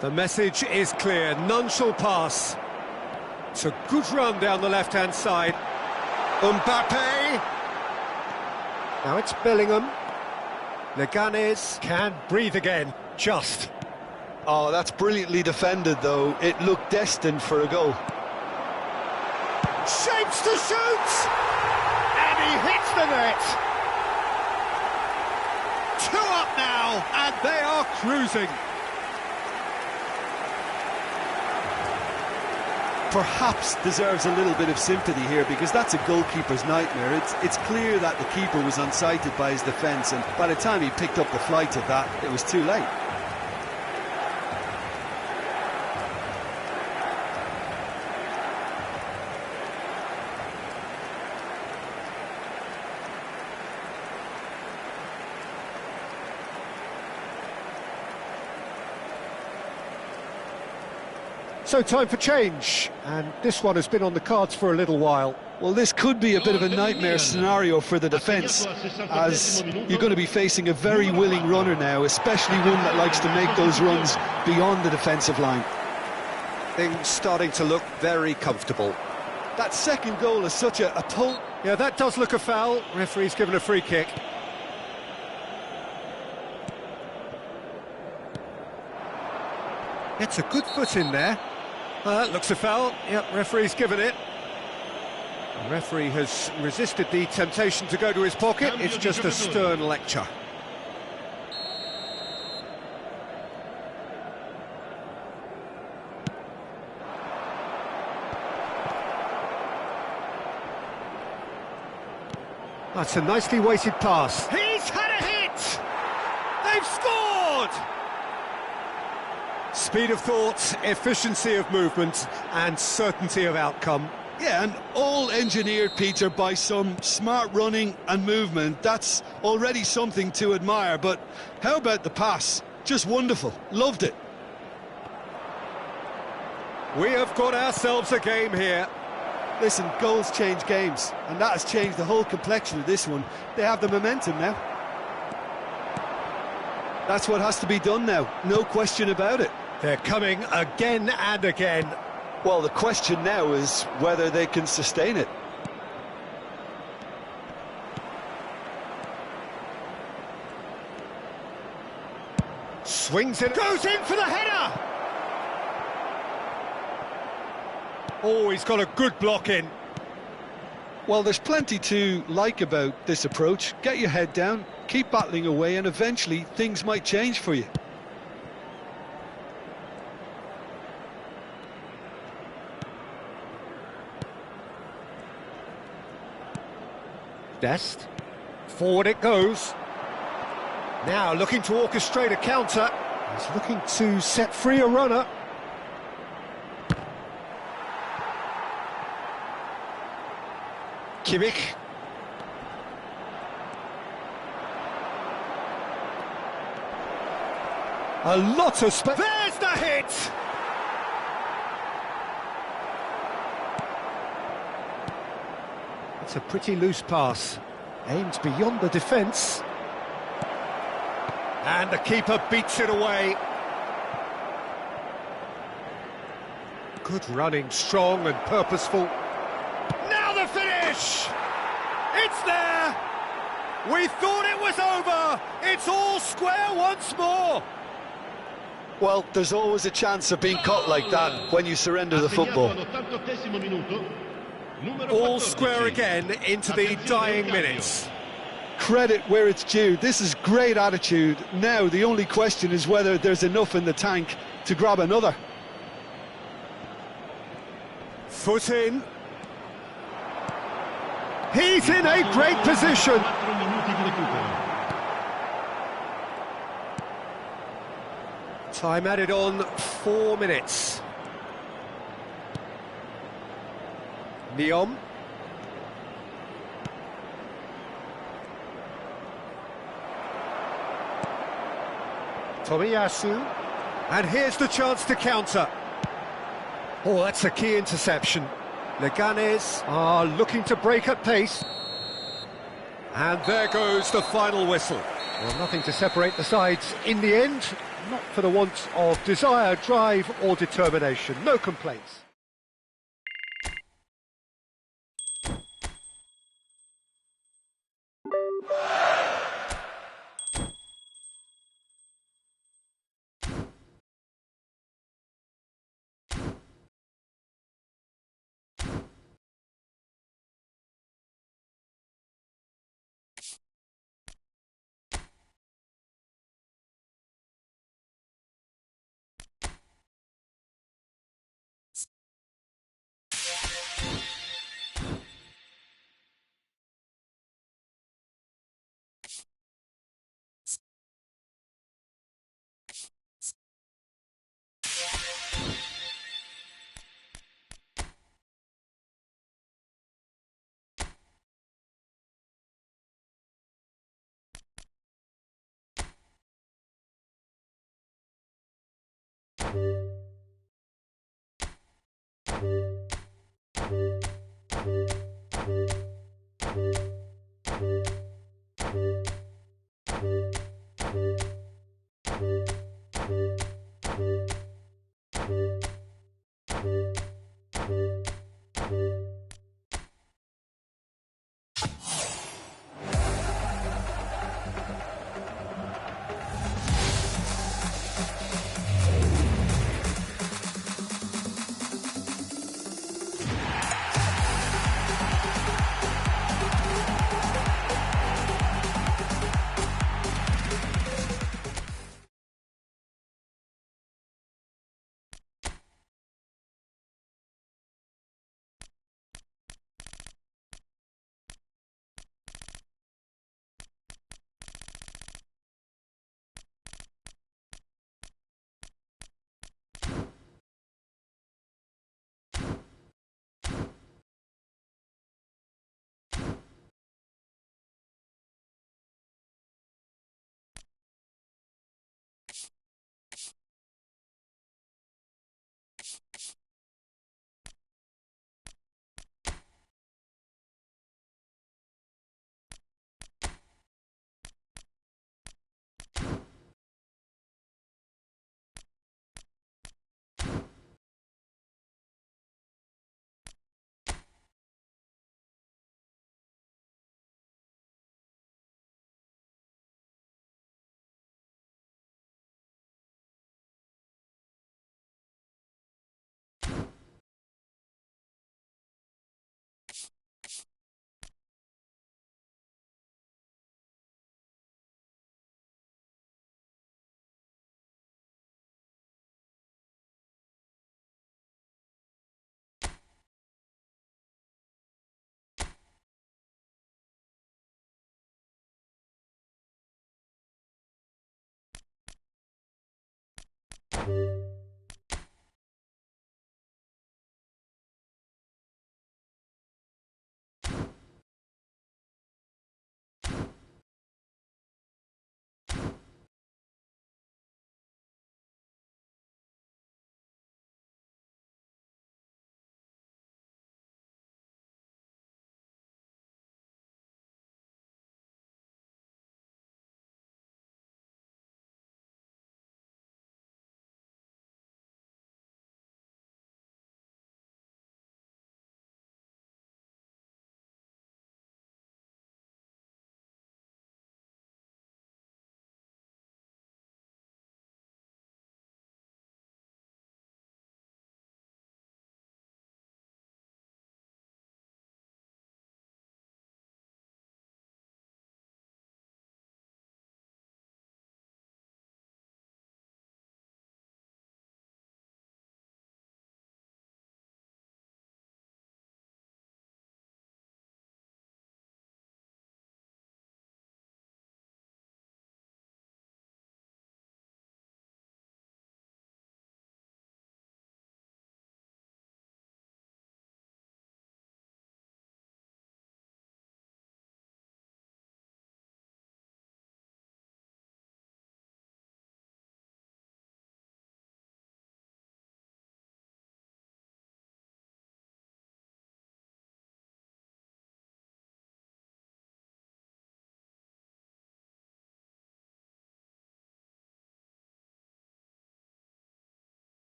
The message is clear, none shall pass. It's a good run down the left-hand side. Mbappe! Now it's Bellingham. Leganes can breathe again, just. Oh, that's brilliantly defended, though. It looked destined for a goal. Shapes to shoot! And he hits the net! 2 up now, and they are cruising. Perhaps deserves a little bit of sympathy here, because that's a goalkeeper's nightmare. It's clear that the keeper was unsighted by his defence, and by the time he picked up the flight of that, it was too late. So time for change, and this one has been on the cards for a little while. Well, this could be a bit of a nightmare scenario for the defence, as you're going to be facing a very willing runner now, especially one that likes to make those runs beyond the defensive line. Things starting to look very comfortable. That second goal is such a pull. Yeah, that does look a foul. Referee's given a free kick. Gets a good foot in there. That looks a foul. Yep, referee's given it. The referee has resisted the temptation to go to his pocket. It's just a stern lecture. That's a nicely weighted pass. He's had a hit! They've scored! Speed of thought, efficiency of movement, and certainty of outcome. Yeah, and all engineered, Peter, by some smart running and movement. That's already something to admire, but how about the pass? Just wonderful. Loved it. We have got ourselves a game here. Listen, goals change games, and that has changed the whole complexion of this one. They have the momentum now. That's what has to be done now, no question about it. They're coming again and again. Well, the question now is whether they can sustain it. Swings it, goes in for the header! Oh, he's got a good block in. Well, there's plenty to like about this approach. Get your head down, keep battling away, and eventually things might change for you. Dest. Forward it goes. Now looking to orchestrate a counter. He's looking to set free a runner. Kimmich. A lot of space. There's the hit! It's a pretty loose pass. Aimed beyond the defence. And the keeper beats it away. Good running, strong and purposeful. Now the finish! It's there! We thought it was over! It's all square once more! Well, there's always a chance of being caught like that when you surrender the football. All square again into the dying minutes. Credit where it's due. This is great attitude. Now the only question is whether there's enough in the tank to grab another. Foot in. He's in a great position. Time added on 4 minutes. Neom. Tomiyasu. And here's the chance to counter. Oh, that's a key interception. Leganes are looking to break at pace. And there goes the final whistle. Well, nothing to separate the sides in the end. Not for the want of desire, drive or determination. No complaints.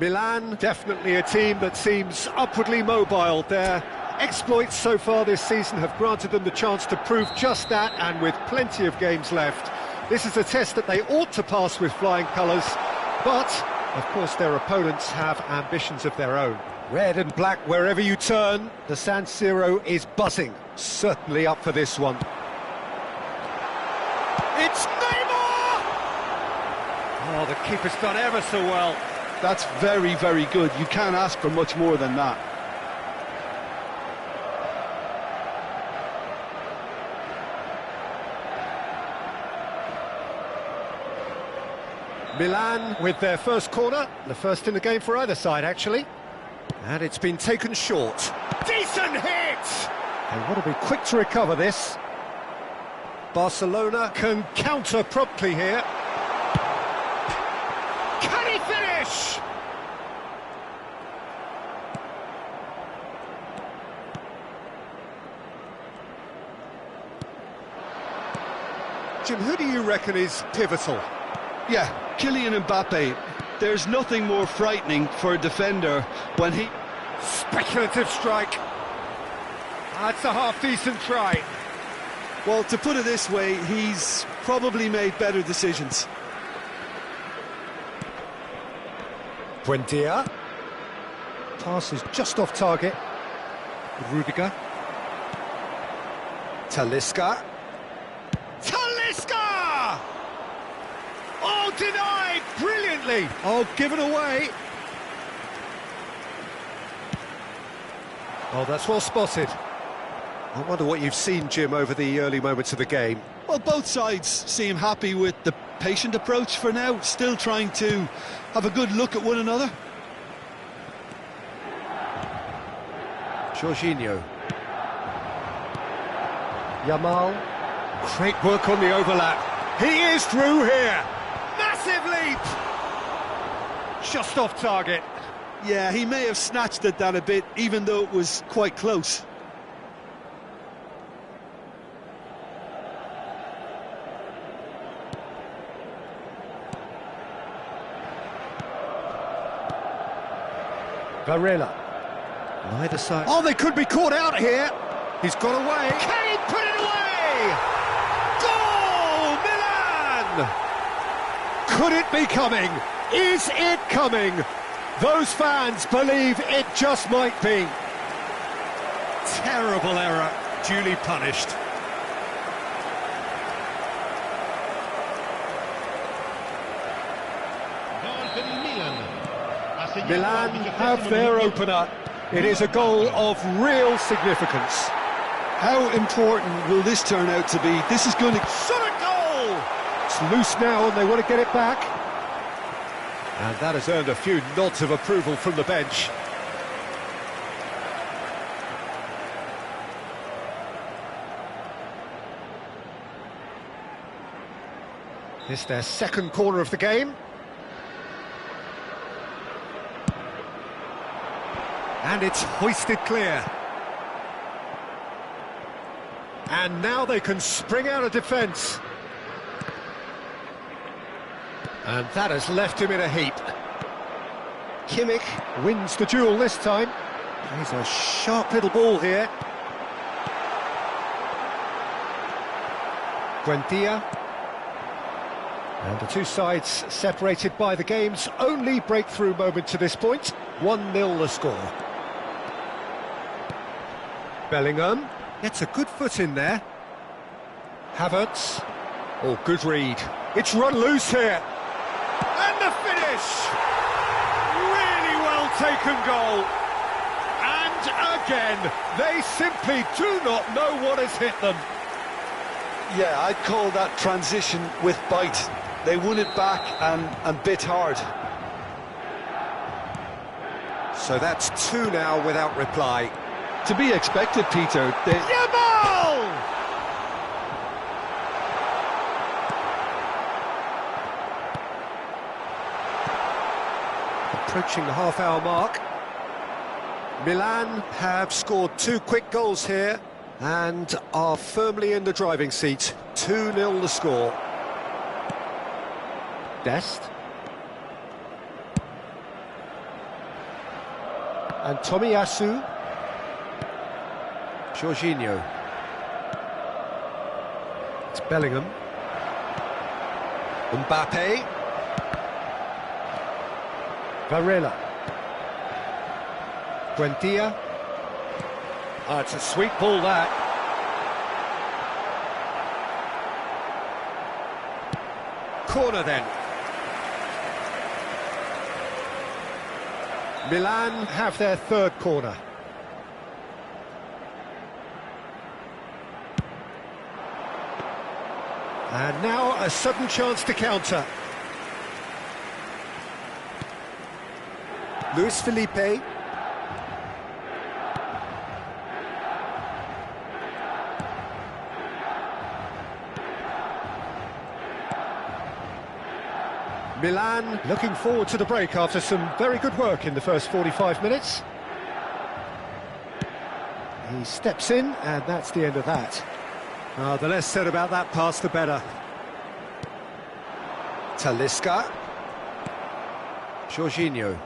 Milan, definitely a team that seems upwardly mobile. Their exploits so far this season have granted them the chance to prove just that, and with plenty of games left. This is a test that they ought to pass with flying colours, but, of course, their opponents have ambitions of their own. Red and black wherever you turn, the San Siro is buzzing. Certainly up for this one. It's Neymar! Oh, the keeper's done ever so well. That's very, very good. You can't ask for much more than that. Milan with their first corner, the first in the game for either side, actually. And it's been taken short. Decent hit! They want to be quick to recover this. Barcelona can counter promptly here. Can he finish? Jim, who do you reckon is pivotal? Yeah, Kylian Mbappe. There's nothing more frightening for a defender when he... Speculative strike. That's a half-decent try. Well, to put it this way, he's probably made better decisions. Buendia. Pass is just off target. Rudiger. Talisca. Talisca! Oh, denied brilliantly. Oh, given away. Oh, that's well spotted. I wonder what you've seen, Jim, over the early moments of the game. Well, both sides seem happy with the patient approach for now, still trying to have a good look at one another. Jorginho. Yamal. Great work on the overlap. He is through here. Massive leap! Just off target. Yeah, he may have snatched at that a bit, even though it was quite close. Varela. Neither side. Oh, they could be caught out here. He's got away. Can he put it away? Goal, Milan! Could it be coming? Is it coming? Those fans believe it just might be. Terrible error, duly punished. Milan have their opener. It is a goal of real significance. How important will this turn out to be? This is going to... Shot a goal! It's loose now and they want to get it back. And that has earned a few nods of approval from the bench. It's their second corner of the game. And it's hoisted clear. And now they can spring out of defence. And that has left him in a heap. Kimmich wins the duel this time. He's a sharp little ball here. Buendia. And the two sides separated by the game's only breakthrough moment to this point. 1-0 the score. Bellingham gets a good foot in there. Havertz. Oh, good read. It's run loose here. And the finish! Really well taken goal. And again, they simply do not know what has hit them. Yeah, I'd call that transition with bite. They won it back and bit hard. So that's two now without reply. To be expected, Peter. Yamal! Approaching the half-hour mark. Milan have scored two quick goals here and are firmly in the driving seat. 2-0 the score. Dest. And Tomiyasu. Jorginho. It's Bellingham. Mbappe. Varela. Buendia. Oh, it's a sweet ball, that. Corner then. Milan have their third corner. And now a sudden chance to counter. Luis Felipe. Milan looking forward to the break after some very good work in the first 45 minutes. He steps in, and that's the end of that. The less said about that pass, the better. Talisca. Jorginho.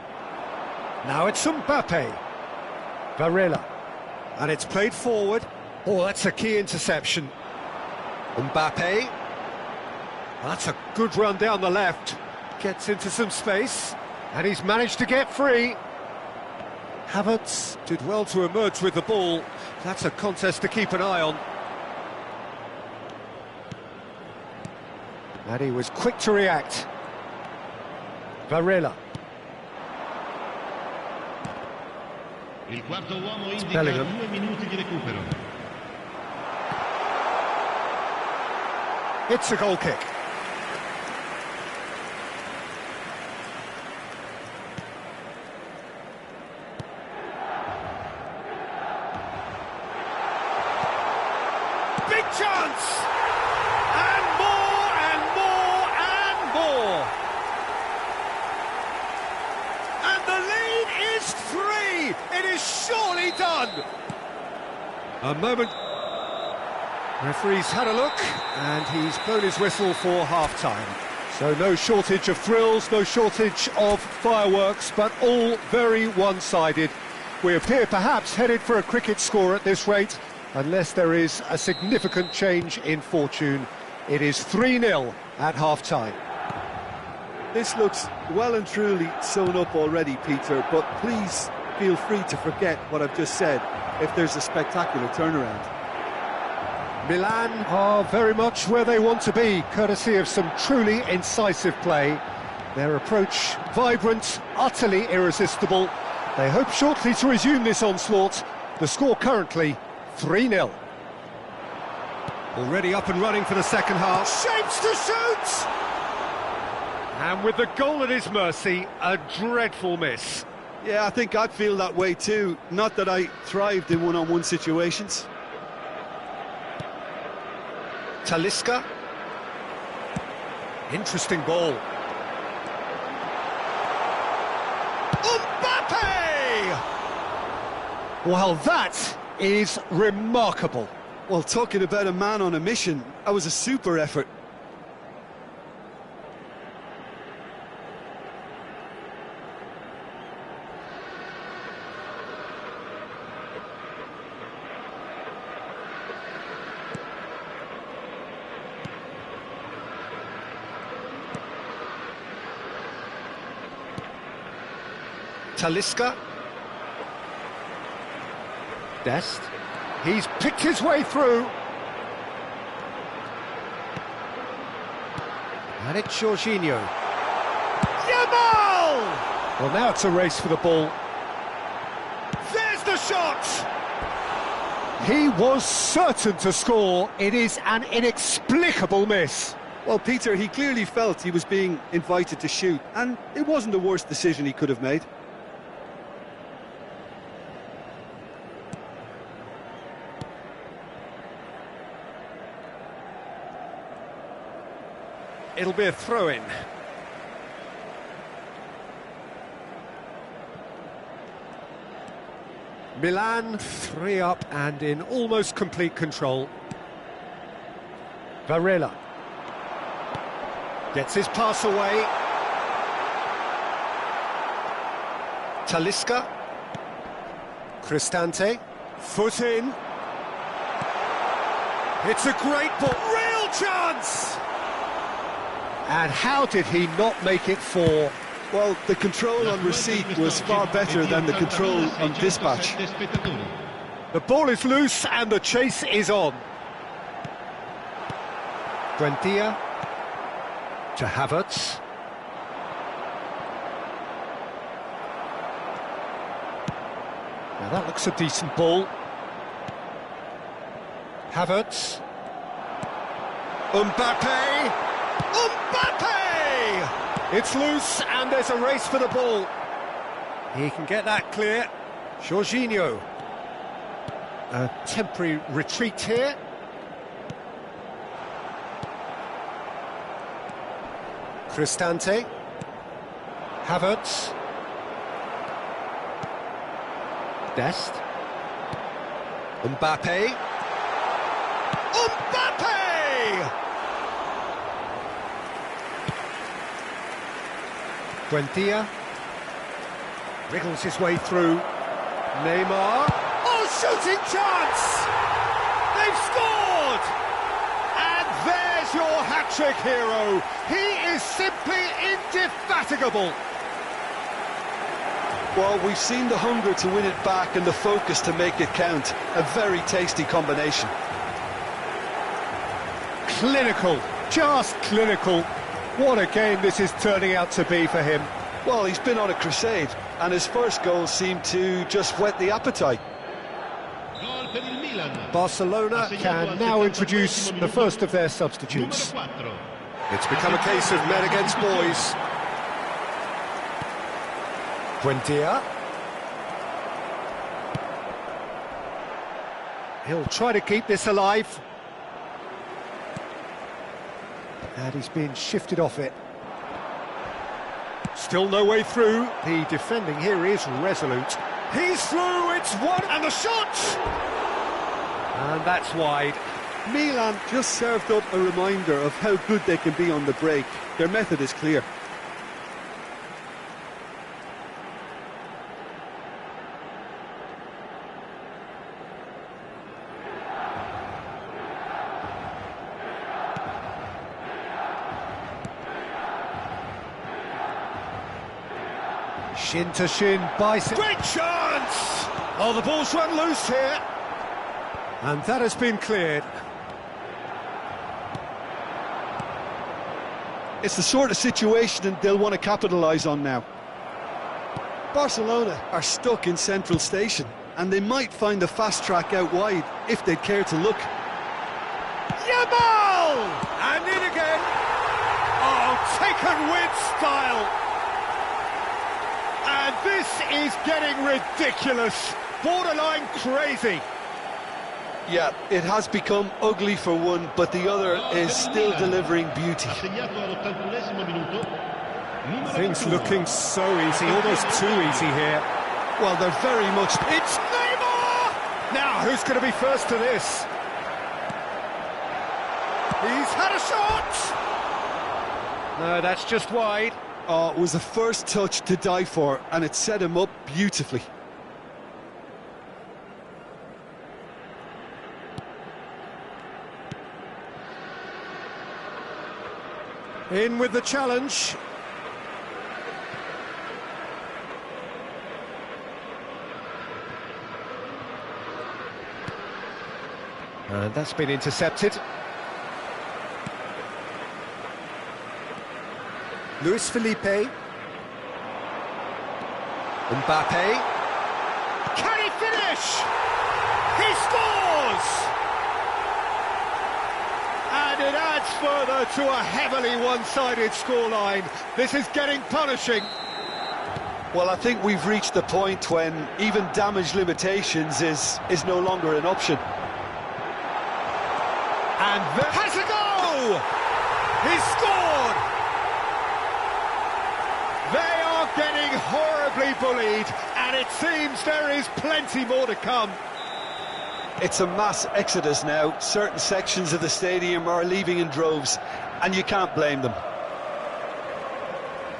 Now it's Mbappe. Varela. And it's played forward. Oh, that's a key interception. Mbappe. That's a good run down the left. Gets into some space, and he's managed to get free. Havertz did well to emerge with the ball. That's a contest to keep an eye on. And he was quick to react. Varela. Il quarto uomo indica Bellingham. 2 minuti di recupero. It's a goal kick. Big chance! And more, and more, and more! And the lead is 3! It is surely done! A moment. Referee's had a look, and he's blown his whistle for half-time. So no shortage of thrills, no shortage of fireworks, but all very one-sided. We appear perhaps headed for a cricket score at this rate, unless there is a significant change in fortune. It is 3-0 at half-time. This looks well and truly sewn up already, Peter, but please feel free to forget what I've just said if there's a spectacular turnaround. Milan are very much where they want to be, courtesy of some truly incisive play. Their approach vibrant, utterly irresistible. They hope shortly to resume this onslaught. The score currently 3-0. Already up and running for the second half. Shapes to shoot! And with the goal at his mercy, a dreadful miss. Yeah, I think I'd feel that way too. Not that I thrived in one-on-one situations. Talisca. Interesting ball. Mbappe! Well, that is remarkable. Well, talking about a man on a mission, that was a super effort. Talisca. Dest. He's picked his way through. And it's Jorginho. Yamal! Well, now it's a race for the ball. There's the shot! He was certain to score. It is an inexplicable miss. Well, Peter, he clearly felt he was being invited to shoot, and it wasn't the worst decision he could have made. It'll be a throw-in. Milan 3 up and in almost complete control. Varela gets his pass away. Talisca. Cristante, foot in. It's a great ball, real chance! And how did he not make it 4? Well, the control on receipt was far better than the control on dispatch. The ball is loose and the chase is on. Buendia to Havertz. Now that looks a decent ball. Havertz. Mbappe! It's loose and there's a race for the ball. He can get that clear. Jorginho. A temporary retreat here. Cristante. Havertz. Dest. Mbappe. Buendia wriggles his way through. Neymar. Oh, shooting chance! They've scored! And there's your hat-trick hero. He is simply indefatigable. Well, we've seen the hunger to win it back and the focus to make it count. A very tasty combination. Clinical, just clinical. What a game this is turning out to be for him. Well, he's been on a crusade, and his first goal seemed to just whet the appetite. Barcelona can now introduce the first of their substitutes. It's become a case of men against boys. Buendia. He'll try to keep this alive. And he's being shifted off it. Still no way through. The defending here is resolute. He's through, it's one, and the shot! And that's wide. Milan just served up a reminder of how good they can be on the break. Their method is clear. Shin to shin, bicep. Great chance! Oh, the ball's run loose here. And that has been cleared. It's the sort of situation they'll want to capitalise on now. Barcelona are stuck in Central Station, and they might find the fast track out wide if they'd care to look. Yamal! And in again. Oh, taken with style. And this is getting ridiculous, borderline crazy. Yeah, it has become ugly for one, but the other is still delivering beauty. Things looking so easy, almost too easy here. Well, they're very much... It's Neymar! Now, who's going to be first to this? He's had a shot! No, that's just wide. Oh, it was a first touch to die for, and it set him up beautifully. In with the challenge. And that's been intercepted. Luis Felipe. Mbappe. Can he finish? He scores! And it adds further to a heavily one-sided scoreline. This is getting punishing. Well, I think we've reached the point when even damage limitations is no longer an option. And there has a go! He scored! They are getting horribly bullied, and it seems there is plenty more to come. It's a mass exodus now. Certain sections of the stadium are leaving in droves, and you can't blame them.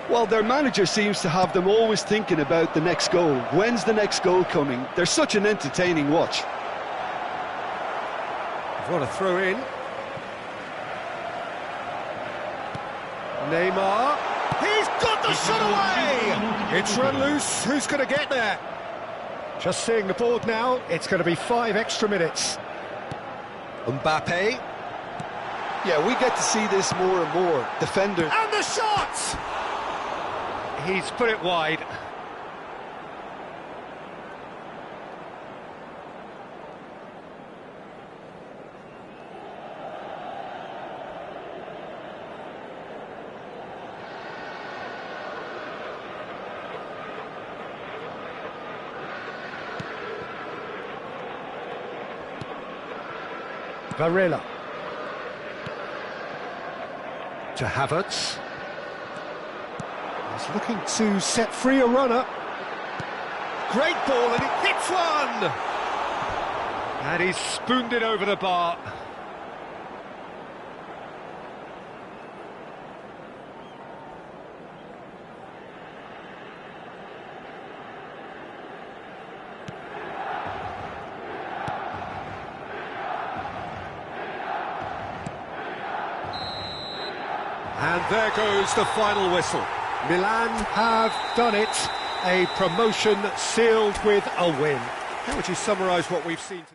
Well, their manager seems to have them always thinking about the next goal. When's the next goal coming? They're such an entertaining watch. What a throw in. Neymar. He's got the shot away! It's run loose. Who's going to get there? Just seeing the board now, it's going to be 5 extra minutes. Mbappe. Yeah, we get to see this more and more. Defenders. And the shot! He's put it wide. Varela. To Havertz. He's looking to set free a runner. Great ball, and he hits one! And he's spooned it over the bar. And there goes the final whistle. Milan have done it. A promotion sealed with a win. How would you summarise what we've seen today?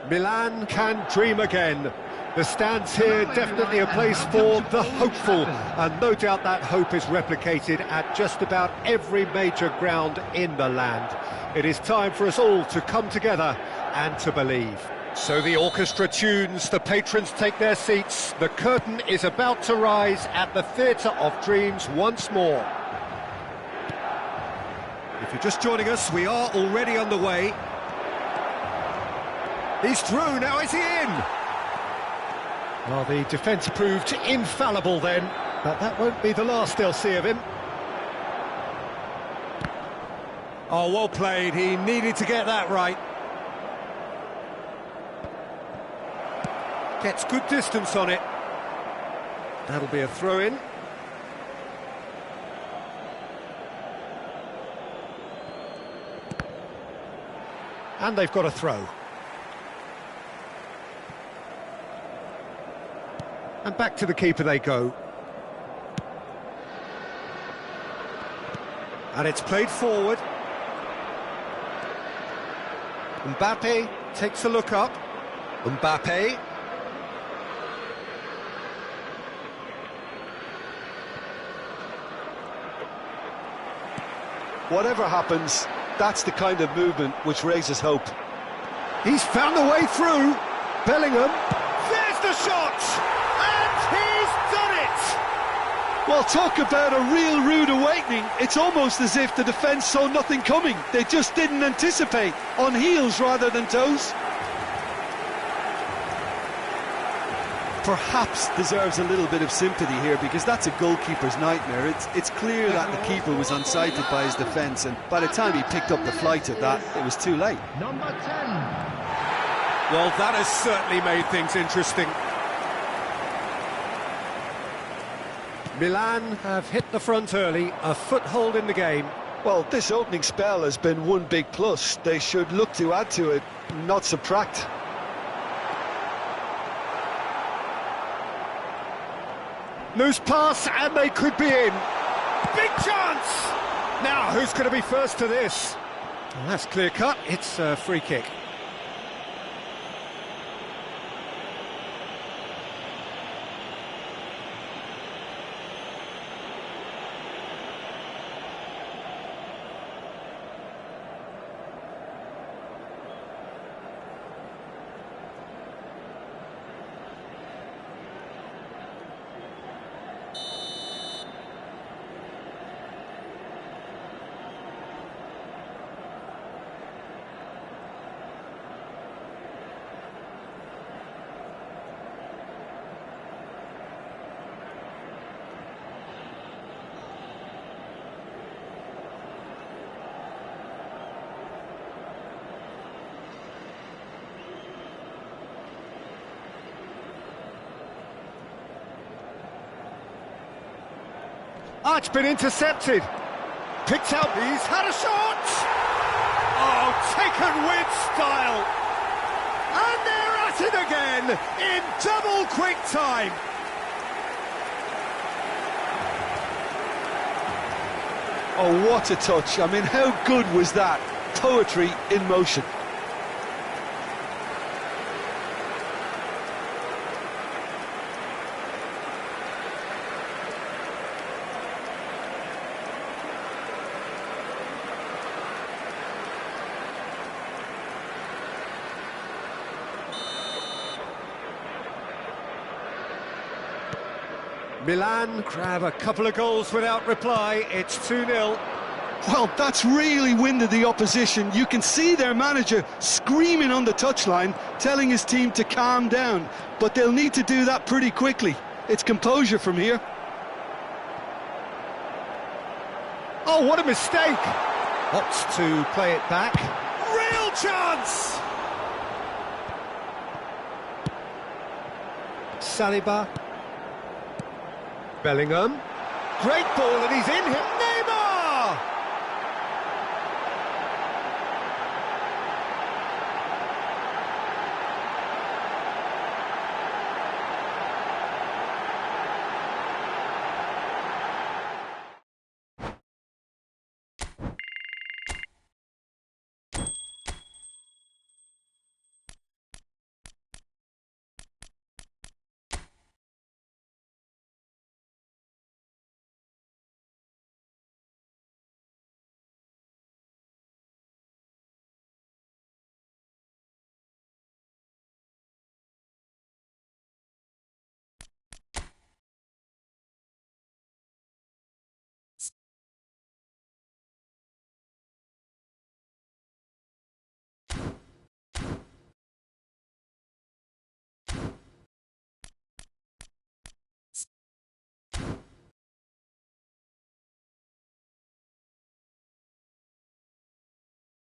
Milan can dream again. The stands here definitely a place for the hopeful, and no doubt that hope is replicated at just about every major ground in the land. It is time for us all to come together and to believe. So the orchestra tunes, the patrons take their seats, the curtain is about to rise at the Theatre of Dreams once more. If you're just joining us, we are already underway. He's through, now is he in? Well, the defence proved infallible then, but that won't be the last they'll see of him. Oh, well played, he needed to get that right. Gets good distance on it. That'll be a throw-in. And they've got a throw. And back to the keeper they go. And it's played forward. Mbappe takes a look up. Mbappe. Whatever happens, that's the kind of movement which raises hope. He's found a way through. Bellingham. There's the shot! And he's done it! Well, talk about a real rude awakening. It's almost as if the defence saw nothing coming. They just didn't anticipate. On heels rather than toes. Perhaps deserves a little bit of sympathy here, because that's a goalkeeper's nightmare. It's clear that the keeper was unsighted by his defence, and by the time he picked up the flight of that, it was too late. Number 10. Well, that has certainly made things interesting. Milan have hit the front early, a foothold in the game. Well, this opening spell has been one big plus. They should look to add to it, not subtract. Loose pass, and they could be in. Big chance! Now, who's going to be first to this? Well, that's clear cut. It's a free kick. Ah, it's been intercepted. Picked out, he's had a shot! Oh, taken with style! And they're at it again, in double quick time! Oh, what a touch. I mean, how good was that? Poetry in motion. Milan grab a couple of goals without reply. It's 2-0. Well, that's really winded the opposition. You can see their manager screaming on the touchline, telling his team to calm down. But they'll need to do that pretty quickly. It's composure from here. Oh, what a mistake! Opts to play it back. Real chance! Saliba. Bellingham. Great ball, and he's in here.